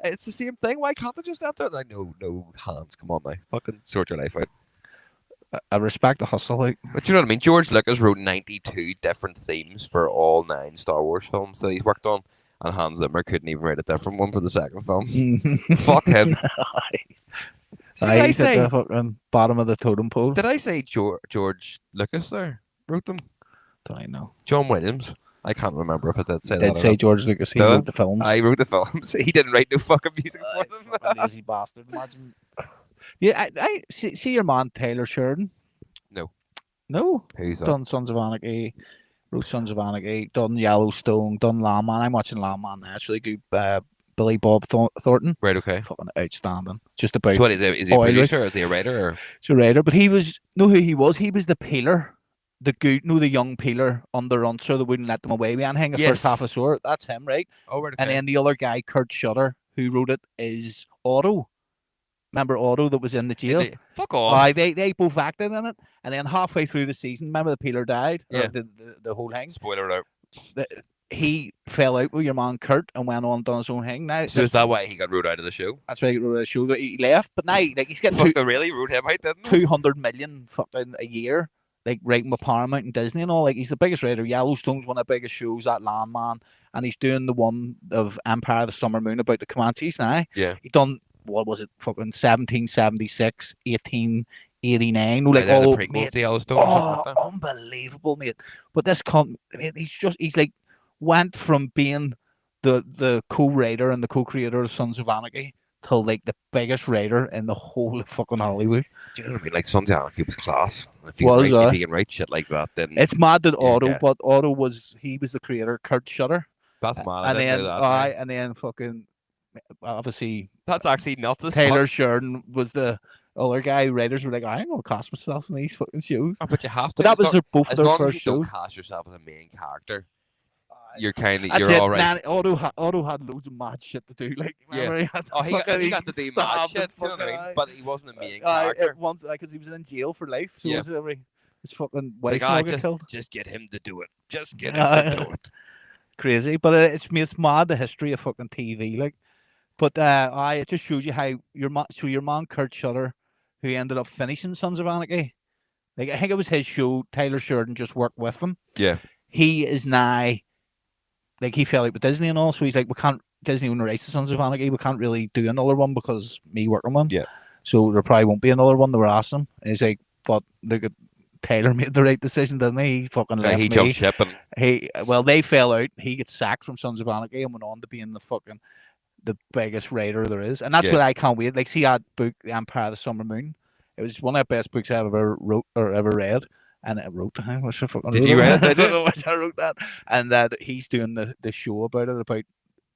It's the same thing. Why can't I just enter it? Like, no, Hans, come on now, fucking sort your life out. I respect the hustle. Like, But you know what I mean? George Lucas wrote 92 different themes for all 9 Star Wars films that he's worked on, and Hans Zimmer couldn't even write a different one for the second film. Fuck him. He's at the fucking bottom of the totem pole. Did I say George Lucas there wrote them? Don't I know? John Williams. I can't remember if I did say I that. did say George Lucas. He Did I? wrote the films. I wrote the films. He didn't write no fucking music for them. Fucking lazy bastard. Imagine. Yeah, I see your man Taylor Sheridan. No. Who's that? Done Sons of Anarchy, wrote Sons of Anarchy, done Yellowstone, done Landman. I'm watching Landman now. It's really good. Billy Bob Thornton. Right. Okay. Fucking outstanding. Just So about what is he? Is he a oil rig. producer? Or is he a writer? Or? He's a writer, but he was know who he was. He was the peeler, the good, no, the young peeler on the runter that wouldn't let them away. We hang the first half Yes. of Sore. That's him, right? Oh, right. And Okay. then the other guy, Kurt Shutter, who wrote it, is Otto. Remember Otto that was in the jail? Fuck off. They both acted in it, and then halfway through the season, remember the peeler died, or Yeah. the whole thing. Spoiler alert. He fell out with your man Kurt and went on and done his own thing. Now, So is that why he got ruled out of the show? that's why he wrote a show that he left. But now, like, he's getting Fuck, they really ruled him out, didn't they? 200 million fucking a year, like writing with Paramount and Disney and all. Like, he's the biggest writer. Yellowstone's one of the biggest shows, that Landman, and he's doing the one of Empire of the Summer Moon about the Comanches now. Yeah. He done, what was it, fucking 1776, 1889. No, like And then all the prequels mate, to Yellowstone. Or something like that. unbelievable, mate. But this he's like went from being the co-writer and the co-creator of Sons of Anarchy to like the biggest writer in the whole of fucking Hollywood. Do you know what I mean? Like Sons of Anarchy was class. If Was, if you can write shit like that, then It's mad that Yeah, Otto, yeah. but Otto was the creator, Kurt Shutter, that's mad. I and didn't then know that, man. and then fucking obviously That's actually nuts as Taylor fuck. Sheridan was the other guy. Writers were like, I ain't gonna cast myself in these fucking shows. Oh, but you have to. But that As was long- both as their long first as you don't shows. cast yourself as a main character, you're kind of That's you're it. all right. Man, Otto had loads of mad shit to do. Like, Yeah. remember he had to Oh, he fucking got to do mad stab shit. and Do you know what I fucking mean? But he wasn't a main Aye, character. it once, because he was in jail for life. So Yeah. was it his fucking It's wife like, now get killed. just get him to do it. Just get him Aye. to do it. Crazy, but it's mad the history of fucking TV. Like, but it just shows you how your man Kurt Shutter, who ended up finishing Sons of Anarchy, like I think it was his show. Taylor Sheridan just worked with him. Yeah. He is now, like, he fell out with Disney and all, so he's like, we can't. Disney own the rights to Sons of Anarchy. We can't really do another one because me working on. Yeah. So there probably won't be another one. They were asking him. And he's like, but look at Taylor made the right decision, didn't he? He fucking left He me. jumped ship and They fell out. He gets sacked from Sons of Anarchy and went on to being the biggest writer there is. And that's Yeah. what I can't wait. Like, see that book, The Empire of the Summer Moon. It was one of the best books I've ever wrote or ever read. And it wrote. What's the fucking? Did you read it? I Did you? don't know why I wrote that. And he's doing the show about it, about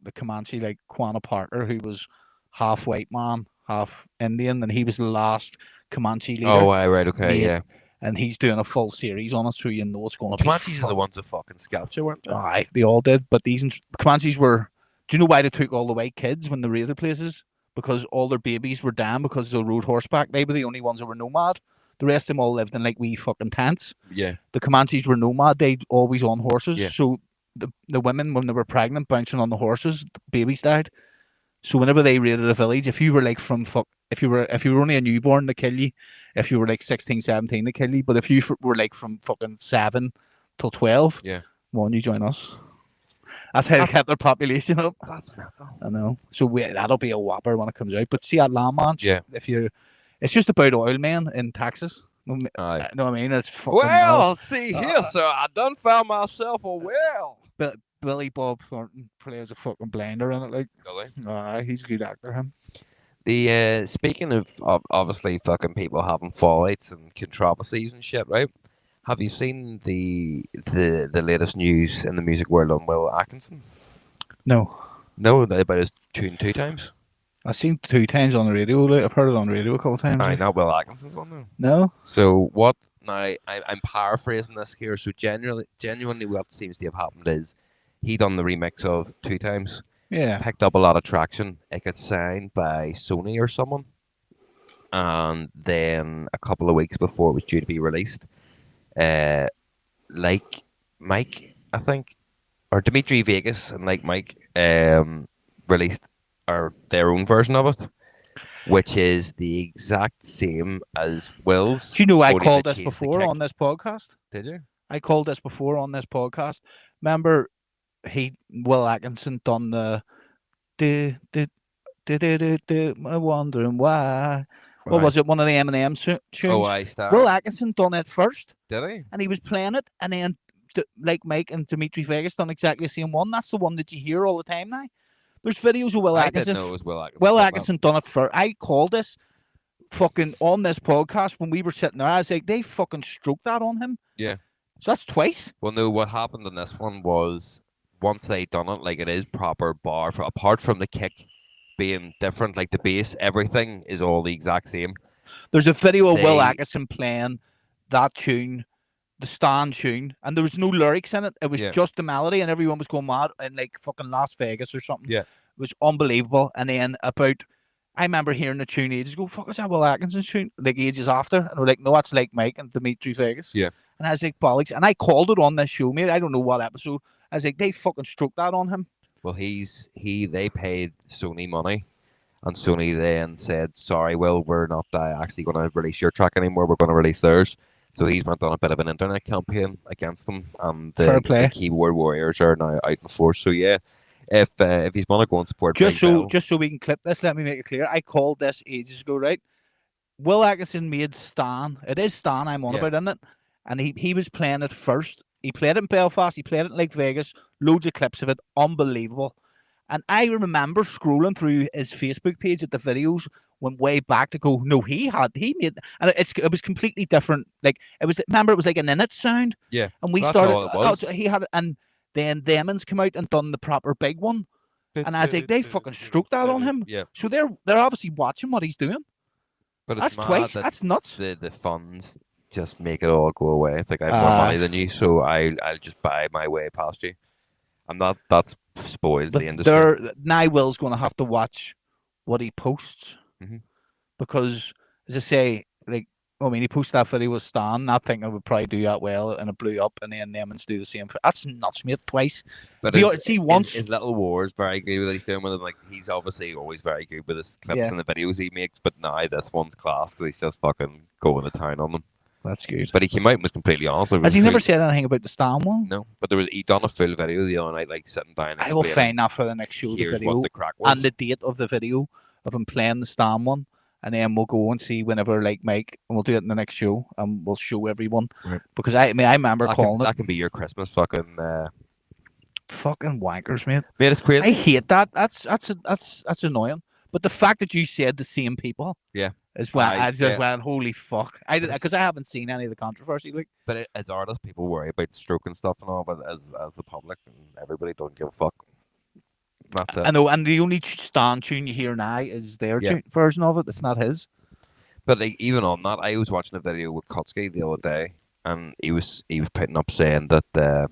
the Comanche, like Quanah Parker, who was half white man, half Indian, and he was the last Comanche leader. oh, right, okay, Mate, yeah. And he's doing a full series on it, so you know it's going to be. Comanches are the ones that fucking scalped you, weren't they? Aye, they all did. But these Comanches were. Do you know why they took all the white kids when they raided places? Because all their babies were down because they rode horseback. They were the only ones that were nomad. The rest of them all lived in like wee fucking tents. Yeah. The Comanches were nomad. They'd always on horses. Yeah. So the women, when they were pregnant, bouncing on the horses, the babies died. So whenever they raided a village, if you were like if you were only a newborn, they kill you. If you were like 16, 17, they kill you. But if you were like from fucking 7 till 12, Yeah. why you join us? That's how they kept their population up. That's mental. I know. So that'll be a whopper when it comes out. But see that Landman? Yeah. It's just about oil men in Texas. Aye. No, I mean, it's fucking. Well, see here, sir. I done found myself a well. But Billy Bob Thornton plays a fucking blender in it. Like, he's a good actor. Him. The speaking of obviously fucking people having fallouts and controversies and shit, right? Have you seen the latest news in the music world on Will Atkinson? No, No, about his tune 2 times. I've seen 2 times on the radio. Like, I've heard it on the radio a couple of times. Aye, not Will Atkinson's one though. No. So what? Now I'm paraphrasing this here. So genuinely, what seems to have happened is he done the remix of 2 times. Yeah. Picked up a lot of traction. It got signed by Sony or someone, and then a couple of weeks before it was due to be released, like Mike, I think, or Dimitri Vegas and like Mike, released their own version of it, which is the exact same as Will's. Do you know I only called they this changed the before kick. on this podcast? Did you? I called this before on this podcast. Remember, Will Atkinson done the I'm wondering why. What was it? One of the Eminem tunes. Oh, I start. Will Atkinson done it first, Did he? and he was playing it, and then like Mike and Dimitri Vegas done exactly the same one. That's the one that you hear all the time now. There's videos of Will I Atkinson. didn't know it was Will Atkinson. Will Atkinson done it first. I called this fucking on this podcast when we were sitting there. I was like, they fucking stroked that on him. Yeah. So that's twice. Well, no, what happened in this one was once they done it, like it is proper bar. For apart from the kick being different, like the bass, everything is all the exact same. There's a video of Will They Atkinson playing that tune, the Stan tune, and there was no lyrics in it. It was yeah just the melody, and everyone was going mad in like fucking Las Vegas or something. yeah. It was unbelievable. And then I remember hearing the tune ages ago. Fuck, is that Will Atkinson's tune? Like ages after, and we're like, no, that's like Mike and Dimitri Vegas. Yeah. And I was like, bollocks. And I called it on this show, mate. I don't know what episode. I was like, they fucking stroked that on him. Well, they paid Sony money, and Sony then said, "Sorry, Will, we're not actually going to release your track anymore. We're going to release theirs." So he's went on a bit of an internet campaign against them, and Fair the play. keyboard warriors are now out in force. So yeah, if he's going to go and support Just Big so Bill, just so we can clip this, let me make it clear. I called this ages ago, right? Will Atkinson made Stan. It is Stan I'm on Yeah. about, isn't it? And he was playing it first. He played it in Belfast. He played it in Lake Vegas. Loads of clips of it. Unbelievable. And I remember scrolling through his Facebook page at the videos, went way back to go, no, he made, and it was completely different. Like it was, remember, it was like an in it sound. yeah, And we that's started, all it was. he had it, and then Demons come out and done the proper big one. And I was like, they fucking stroked that on him. Yeah, So they're obviously watching what he's doing. but it's That's mad twice. that That's nuts. the funds just make it all go away. It's like I have more money than you, so I'll just buy my way past you. I'm not. That spoils the industry. Now Will's going to have to watch what he posts Mhm. because, as I say, like, I mean, he posted that video with Stan, not thinking it would probably do that well, and it blew up, and then Nemans do the same. That's nuts, mate. Twice. But See, once his little wars very good with what he's doing with him. Like he's obviously always very good with his clips Yeah. and the videos he makes. But now this one's class because he's just fucking going to town on them. that's good. But he came out and was completely honest. Has he never said anything about the Stan one? No, but he done a full video the other night, like sitting down. I will find that for the next show. The Here's video what the crack was. and the date of the video of him playing the Stan one. And then we'll go and see whenever, like Mike, and we'll do it in the next show, and we'll show everyone. Right. Because I remember calling that can be your Christmas fucking fucking wankers, mate. Mate, it's crazy. I hate that. That's annoying. But the fact that you said the same people, Yeah. is when I just yeah. went, holy fuck. I did because I haven't seen any of the controversy. Like, But as artists, people worry about stroke and stuff and all, but as the public and everybody don't give a fuck. That's it. I know, and the only Stan tune you hear now is their version of it. It's not his. But like even on that, I was watching a video with Kotsky the other day, and he was putting up saying that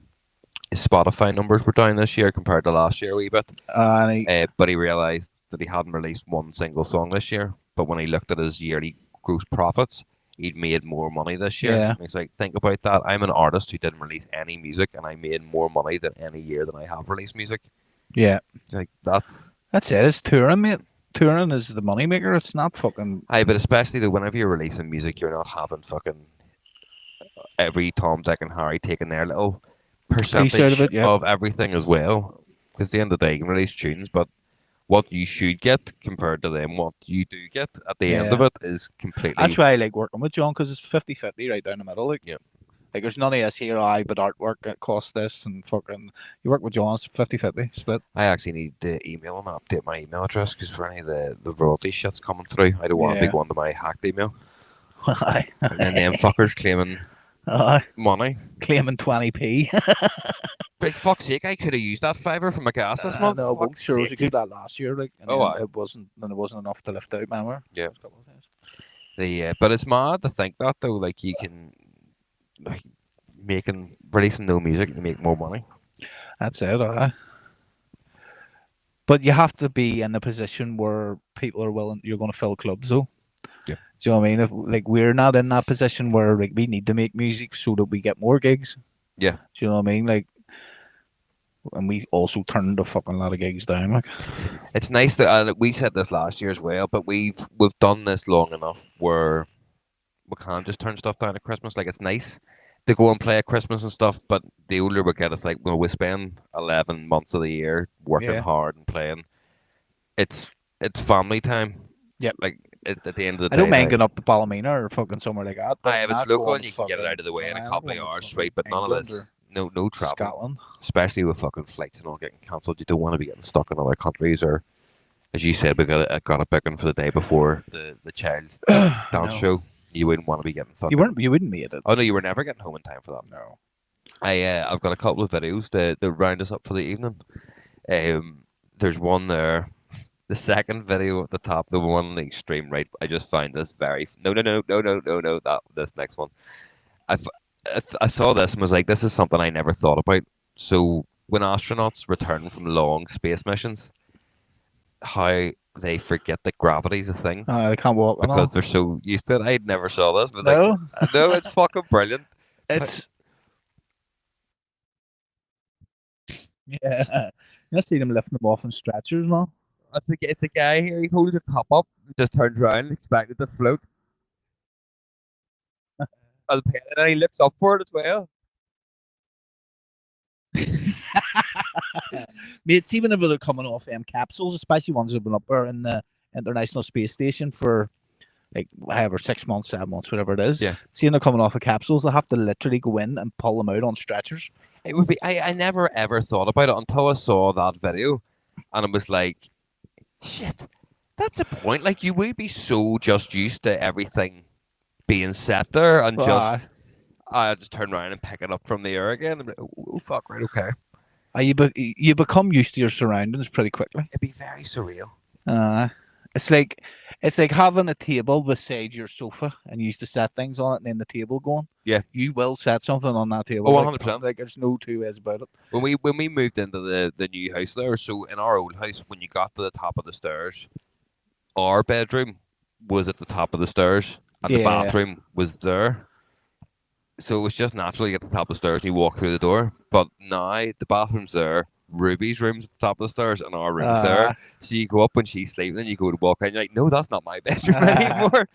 his Spotify numbers were down this year compared to last year a wee bit. But he realised that he hadn't released one single song this year. But when he looked at his yearly gross profits, he'd made more money this year. Yeah. And he's like, think about that. I'm an artist who didn't release any music, and I made more money than any year than I have released music. Yeah. Like that's it. It's touring, mate. Touring is the moneymaker. It's not fucking. Aye, but especially that whenever you're releasing music, you're not having fucking every Tom, Dick, and Harry taking their little percentage of it, yeah. of everything as well. Because at the end of the day, you can release tunes, but what you should get compared to them, what you do get at the end of it is completely. That's why I like working with John, because it's 50-50 right down the middle. Like, Yeah. Like, there's none of us here, but artwork it costs this, and fucking, you work with John, it's 50-50 split. I actually need to email him and update my email address because for any of the royalty shit's coming through, I don't want to be going to my hacked email. And then them fuckers claiming money. Claiming 20p. But fuck's sake, I could have used that fiver for my gas this month. No, Fuck's sure, sake. we did that last year, like, and it wasn't enough to lift out, remember? Yeah. But it's mad to think that though, like you can, like, releasing no music, you make more money. That's it, But you have to be in a position where people are willing. You're going to fill clubs, though. Yeah. Do you know what I mean? We're not in that position where we need to make music so that we get more gigs. Yeah. Do you know what I mean? And we also turned a fucking lot of gigs down. Like, it's nice that we said this last year as well, but we've done this long enough where we can't just turn stuff down at Christmas. Like, it's nice to go and play at Christmas and stuff, but the older we get, it's like, well, we spend 11 months of the year working hard and playing. It's family time. Yep. Like, at the end of the day. I don't mind getting up to Ballymena or fucking somewhere like that. If it's local and you can get it out of the way in a couple of hours, sweet, but none of this. No travel. Scotland. Especially with fucking flights and all getting cancelled. You don't want to be getting stuck in other countries, or, as you said, we got a booking for the day before the child's dance show. You wouldn't want to be getting fucking. You wouldn't make it. Oh no, you were never getting home in time for that. No. I've got a couple of videos to round us up for the evening. There's one there. The second video at the top, the one on the extreme right. I just find this very no. That this next one. I, f- I saw this and was like, this is something I never thought about. So when astronauts return from long space missions, how they forget that gravity's a thing They can't walk and because all. they're so used to it. I never saw this, but like, No, no, it's fucking brilliant. But it's yeah. You see them lifting them off in stretchers and all. I think it's a guy here. He holds a cup up, just turns around, expected to float, and then he looks up for it as well. Mate, see whenever they're coming off capsules, especially ones that have been up there in the International Space Station for like however 6 months, 7 months, whatever it is. Yeah. Seeing they're coming off of capsules, they have to literally go in and pull them out on stretchers. It would be. I never ever thought about it until I saw that video, and it was like, shit. That's a point. Like you would be so just used to everything being set there, and just Ah, I just turn around and pick it up from the air again. And be like, oh fuck, right, okay. you become used to your surroundings pretty quickly. It'd be very surreal. Uh, it's like having a table beside your sofa and you used to set things on it and then the table going. Yeah. You will set something on that table. Oh, Like, 100%. like there's no two ways about it. When we moved into the new house there, so in our old house, when you got to the top of the stairs, our bedroom was at the top of the stairs, and the Yeah. bathroom was there. So it was just naturally at the top of the stairs, you walk through the door. But now the bathroom's there, Ruby's room's at the top of the stairs, and our room's there. Uh, So you go up when she's sleeping, and you go to walk in, you're like, no, that's not my bedroom uh, anymore.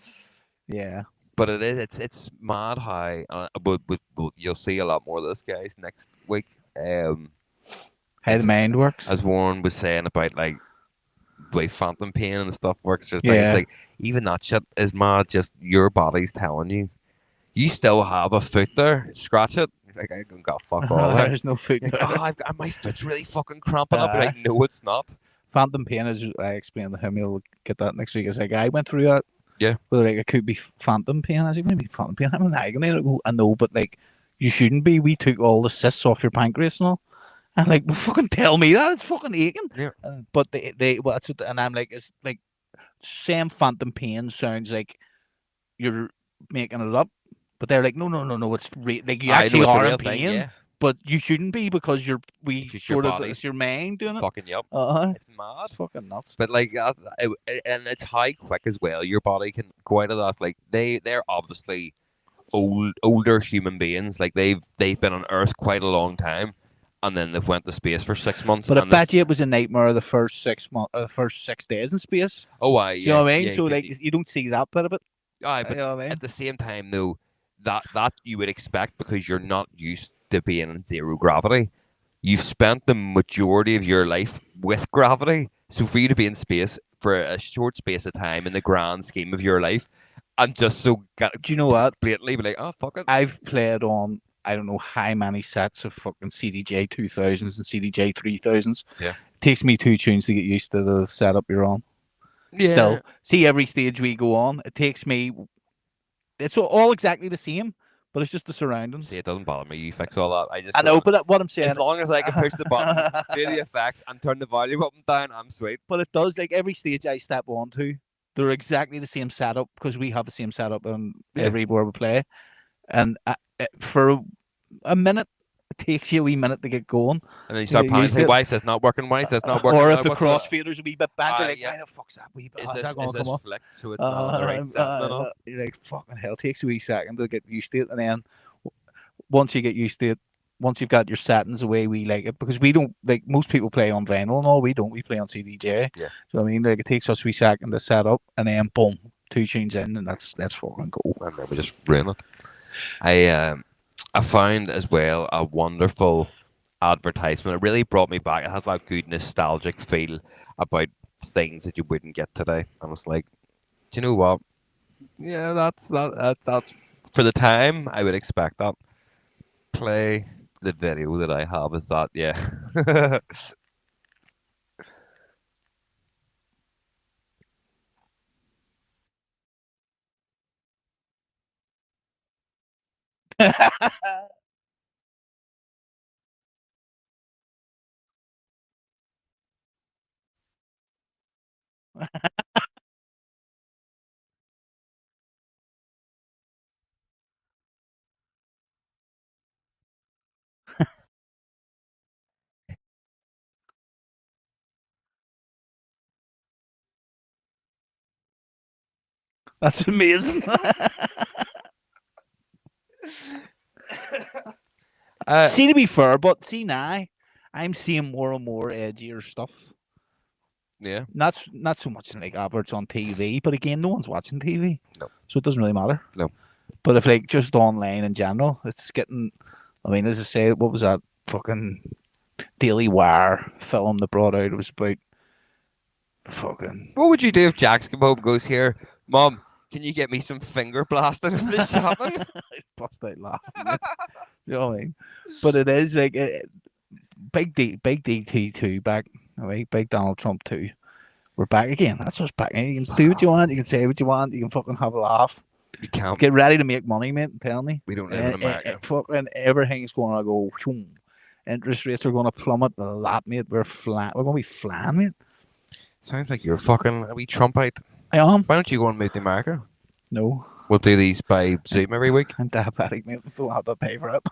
yeah. But it is, it's mad how, but you'll see a lot more of this, guys, next week. How the mind works. As Warren was saying about like the way phantom pain and stuff works, just like it's Yeah. like even that shit is mad. Just your body's telling you, you still have a foot there. Scratch it. You're like I ain't got fuck all there. There's no food. You're like, oh, my foot's really fucking cramping up. You're like, no, it's not. Phantom pain, as I explained to him, he'll get that next week. It's like I went through that. Yeah. But like it could be phantom pain. I said, what do you mean phantom pain? I'm in agony. I go, I know, but like you shouldn't be. We took all the cysts off your pancreas and all. And like, well, fucking tell me that it's fucking aching. Yeah. But they well, that's what, and I'm like, it's like saying phantom pain sounds like you're making it up. But they're like, no. It's like you I know actually it's a are real in thing. pain, Yeah. but you shouldn't be because we Just your sort of body's it's your mind doing it. fucking yup. It's mad. It's fucking nuts. But like, and it's how quick as well. Your body can go out of that. Like they're obviously older human beings. Like they've been on Earth quite a long time, and then they've went to space for 6 months. But I And they've- bet you it was a nightmare the first 6 months, or the first 6 days in space. oh, I Do you know what I mean? yeah, So like you don't see that bit of it. aye, You but know what I mean? at the same time, though, that you would expect because you're not used to being in zero gravity. You've spent the majority of your life with gravity, so for you to be in space for a short space of time in the grand scheme of your life, and just so Do you know what? blatantly be like, oh fuck it, I've played on I don't know how many sets of fucking CDJ 2000s and CDJ 3000s. Yeah. It takes me 2 tunes to get used to the setup you're on. Still, see every stage we go on, it takes me. It's all exactly the same, but it's just the surroundings. See, it doesn't bother me. You fix all that. I just I know, but what I'm saying, as long as I can push the button, do the effects, and turn the volume up and down, I'm sweet. but it does like every stage I step onto, they're exactly the same setup because we have the same setup on everywhere we play, and for a minute. It takes you a wee minute to get going. And then you start panicking, why is this not working? Why is this not working? Or if the crossfader's a wee bit bad, you're like, yeah. why the fuck's that wee bit? Is How's this, that going is to come this off? flicked so it's not on the right setting and all? You're like, fucking hell, it takes a wee second to get used to it. And then once you get used to it, once you've got your settings the way we like it, because we don't, like most people play on vinyl and all, we don't, we play on CDJ. Yeah. So I mean, like it takes us a wee second to set up and then boom, 2 tunes in and that's fucking cool. And then we just ruin it. I found as well a wonderful advertisement. It really brought me back. It has that good nostalgic feel about things that you wouldn't get today. And it's like, do you know what? Yeah, that's for the time I would expect that. Play the video that I have. Is that yeah? That's amazing. See, to be fair, but see now, I'm seeing more and more edgier stuff. Yeah. Not so much in like adverts on TV, but again, no one's watching TV, No. so it doesn't really matter. No. But if like just online in general, it's getting. I mean, as I say, what was that fucking Daily Wire film that brought out? It was about fucking. What would you do if Jax came home and goes, here, Mom, can you get me some finger blasting in the shopping? Bust out laughing. Mate. You know what I mean? But it is like big DT two back. All right, big Donald Trump two. We're back again. That's us back. You can do what you want. You can say what you want. You can fucking have a laugh. You can't. Get ready to make money, mate. I'm telling you. We don't live in America. Fucking everything's going to go. Whoom. Interest rates are going to plummet a lot, mate. We're flat. We're going to be flying, mate. Sounds like you're fucking a wee Trumpite. I am. Why don't you go and move to America? No. We'll do these by Zoom every week. I'm diabetic, mate. I don't have to pay for it.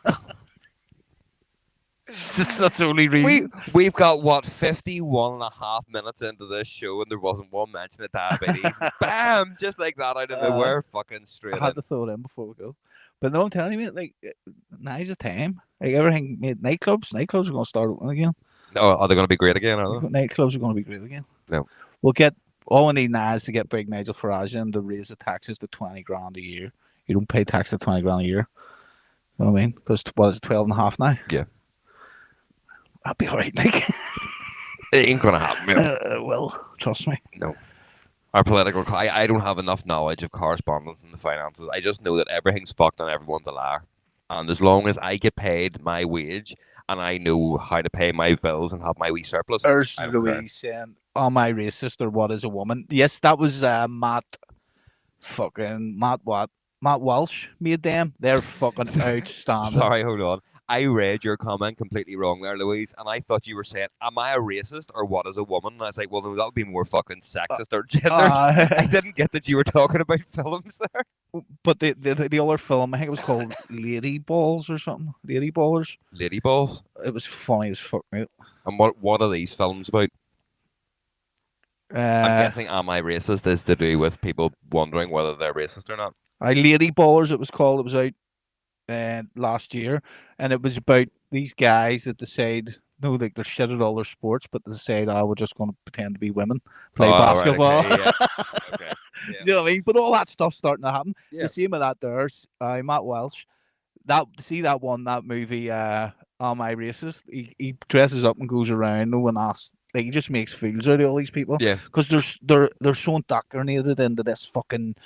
That's the only reason. We've got, what, 51 and a half minutes into this show and there wasn't one mention of diabetes. Bam! Just like that out of nowhere. Fucking straight I had in. to throw it in before we go. But no, I'm telling you, mate, like, now's the time. Like, everything, mate, nightclubs are going to start opening again. Oh, are they going to be great again, are they? Nightclubs are going to be great again. No. We'll get, all we need now is to get big Nigel Farage in to raise the taxes to 20 grand a year. You don't pay tax at 20 grand a year. You know what I mean? Because what is it, 12 and a half now? Yeah. That'd be alright, Nick. It ain't going to happen, mate. Well, trust me. No. Our political... I don't have enough knowledge of correspondence and the finances. I just know that everything's fucked and everyone's a liar. And as long as I get paid my wage and I know how to pay my bills and have my wee surplus... There's Louise saying, am I racist or what is a woman? Yes, that was Matt Walsh made them. They're fucking outstanding. Sorry, hold on. I read your comment completely wrong there, Louise, and I thought you were saying, am I a racist or what is a woman? And I was like, well, no, that would be more fucking sexist or gendered. I didn't get that you were talking about films there. But the other film, I think it was called Lady Balls or something. Lady Ballers. Lady Balls? It was funny as fuck, mate. And what are these films about? I'm guessing Am I Racist is to do with people wondering whether they're racist or not. Lady Ballers, it was called. It was out last year, and it was about these guys that decide, no, like they're shit at all their sports, but they decide, we're just going to pretend to be women, play basketball. Right, okay, yeah. Okay, yeah. Do you know what I mean? But all that stuff's starting to happen. Yeah. It's the same with that there's Matt Welsh. That movie, Am I Racist? He dresses up and goes around. No one asks. Like, he just makes fools out of all these people. Yeah. Because they're so indoctrinated into this fucking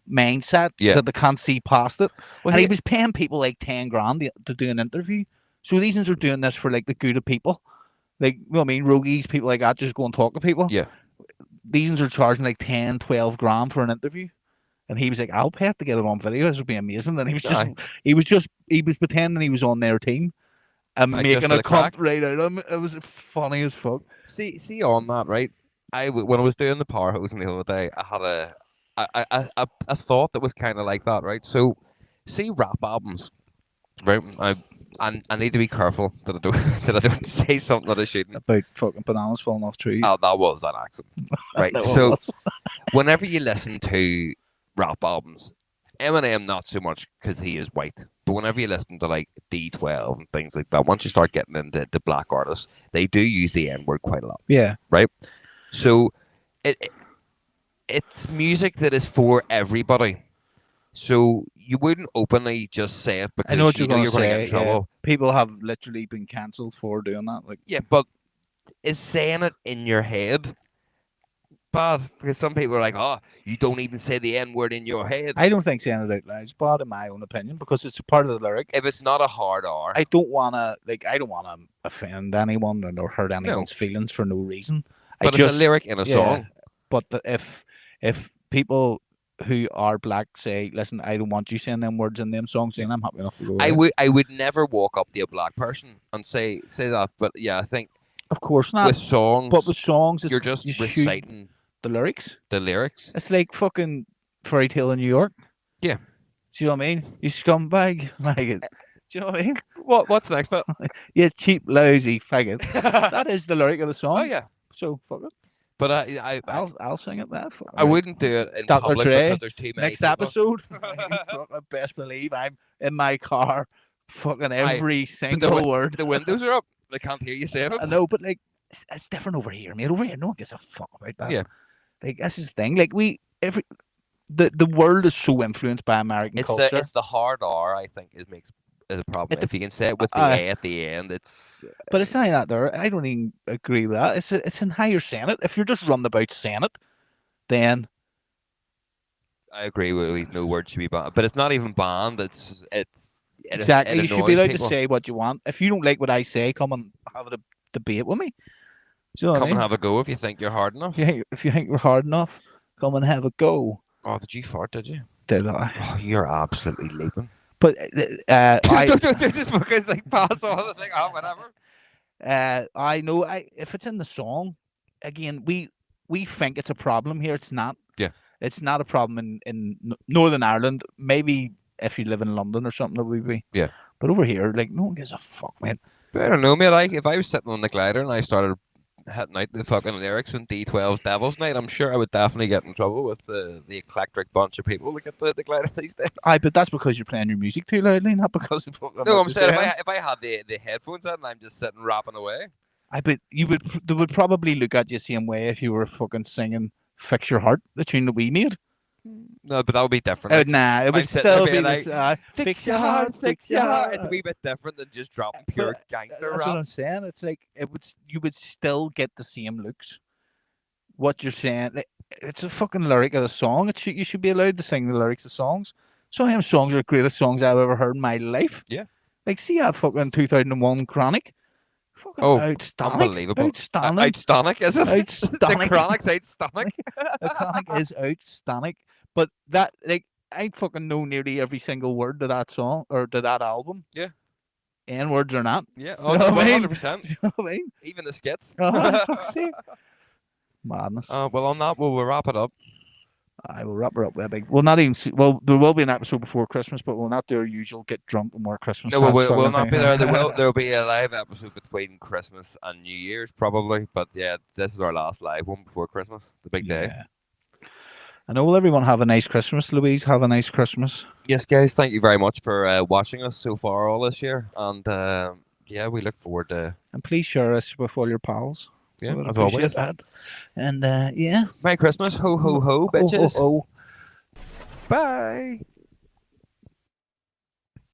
mindset that they can't see past it. Well, and he was paying people like 10 grand to do an interview. So these ones are doing this for like the good of people. Like, you know what I mean? Rogies, people like that, just go and talk to people. Yeah. These ones are charging like 10, 12 grand for an interview. And he was like, I'll pay it to get it on video. This would be amazing. And he was pretending he was on their team and making a cut right out of him. It was funny as fuck. See on that, right? When I was doing the power hosing the other day, I had a thought that was kind of like that, right? So, see rap albums, right? I need to be careful that I don't say something that I shouldn't. About fucking bananas falling off trees. Oh, that was an accident, right? So, whenever you listen to rap albums, Eminem not so much because he is white, but whenever you listen to like D12 and things like that, once you start getting into the black artists, they do use the N-word quite a lot. Yeah. Right? So it's music that is for everybody. So you wouldn't openly just say it because I know what you're going to get in trouble. Yeah. People have literally been cancelled for doing that. Like, yeah, but is saying it in your head bad? Because some people are like, oh, you don't even say the N-word in your head. I don't think saying it out loud is bad in my own opinion because it's a part of the lyric. If it's not a hard R. I don't want to offend anyone or hurt anyone's feelings for no reason. But it's a lyric in a song. But if people who are black say, listen, I don't want you saying them words in them songs, and I'm happy enough to go away. I would never walk up to a black person and say that. But yeah, I think of course not. With songs, you're just reciting the lyrics. The lyrics. It's like fucking Fairy Tale in New York. Yeah. Do you know what I mean? You scumbag. Like it. Do you know what I mean? What's the next bit? You cheap, lousy faggot. That is the lyric of the song. Oh yeah. So fuck it. But I'll sing it that. I wouldn't do it in Dr. public Dre, because there's too many next people. episode, you fucking best believe I'm in my car, fucking Aye, every But single word. the windows are up. They can't hear you saying I it. know, but like it's different over here, mate. Over here, no one gives a fuck about that. Yeah. Like this is the thing. Like the world is so influenced by American culture. It's the hard R, I think, makes is a problem. If you can say it with the uh, A at the end, it's. But it's not that there. I don't even agree with that. It's in how you're saying it. If you're just running about saying it, then I agree with no word should be banned, but it's not even banned. exactly, It you should be annoys allowed people. to say what you want. If you don't like what I say, come and have a debate with me. Do you know what I Come and mean? have a go if you think you're hard enough. If you think you're hard enough, come and have a go. Oh, did you fart? Did you? Did I? Oh, you're absolutely leaping. But Don't just because like pass on and think, oh, whatever. I know if it's in the song, again, we think it's a problem here. It's not. Yeah. It's not a problem in Northern Ireland. Maybe if you live in London or something, that would be. Yeah. But over here, like, no one gives a fuck, man. But I don't know, mate. Like, if I was sitting on the glider and I started hitting out the fucking lyrics in D12's Devil's Night, I'm sure I would definitely get in trouble with the eclectic bunch of people that get the glider these days. Aye, but that's because you're playing your music too loudly, not because of fucking. No, I'm saying if I had the headphones on and I'm just sitting rapping away. I bet they would probably look at you the same way if you were fucking singing "Fix Your Heart," the tune that we made. No, but that would be different. Nah, it I'm would sitting still there be being this. Fix your heart, fix your heart. It's a wee bit different than just dropping pure gangster That's rap. what I'm saying. It's like you would still get the same looks. What you're saying, like, it's a fucking lyric of a song. You should be allowed to sing the lyrics of songs. Some of them songs are the greatest songs I've ever heard in my life. Yeah. Like, see that fucking 2001 Chronic. Fucking outstanding. Unbelievable. Outstanding. Outstanding, is it? Outstanding. The Chronic's outstanding. The Chronic is outstanding. But that, like, I fucking know nearly every single word to that song or to that album. Yeah. N words or not. Yeah, You know what I mean? 100%. You know what I mean? Even the skits. Fuck's sake. Madness. Well, on that, we'll wrap it up. I will wrap her up with a big. We'll not even see. Well, there will be an episode before Christmas, but we'll not do our usual get drunk and wear Christmas. No, hats we'll fucking not thing. be there. There'll be a live episode between Christmas and New Year's, probably. But yeah, this is our last live one before Christmas, the big day. Yeah. I know. Will everyone have a nice Christmas? Louise, have a nice Christmas. Yes, guys, thank you very much for watching us so far all this year. And yeah, we look forward to. And please share us with all your pals. Yeah, Would as appreciate always. that. And yeah. Merry Christmas. Ho, ho, ho, bitches. Ho, ho, ho. Bye.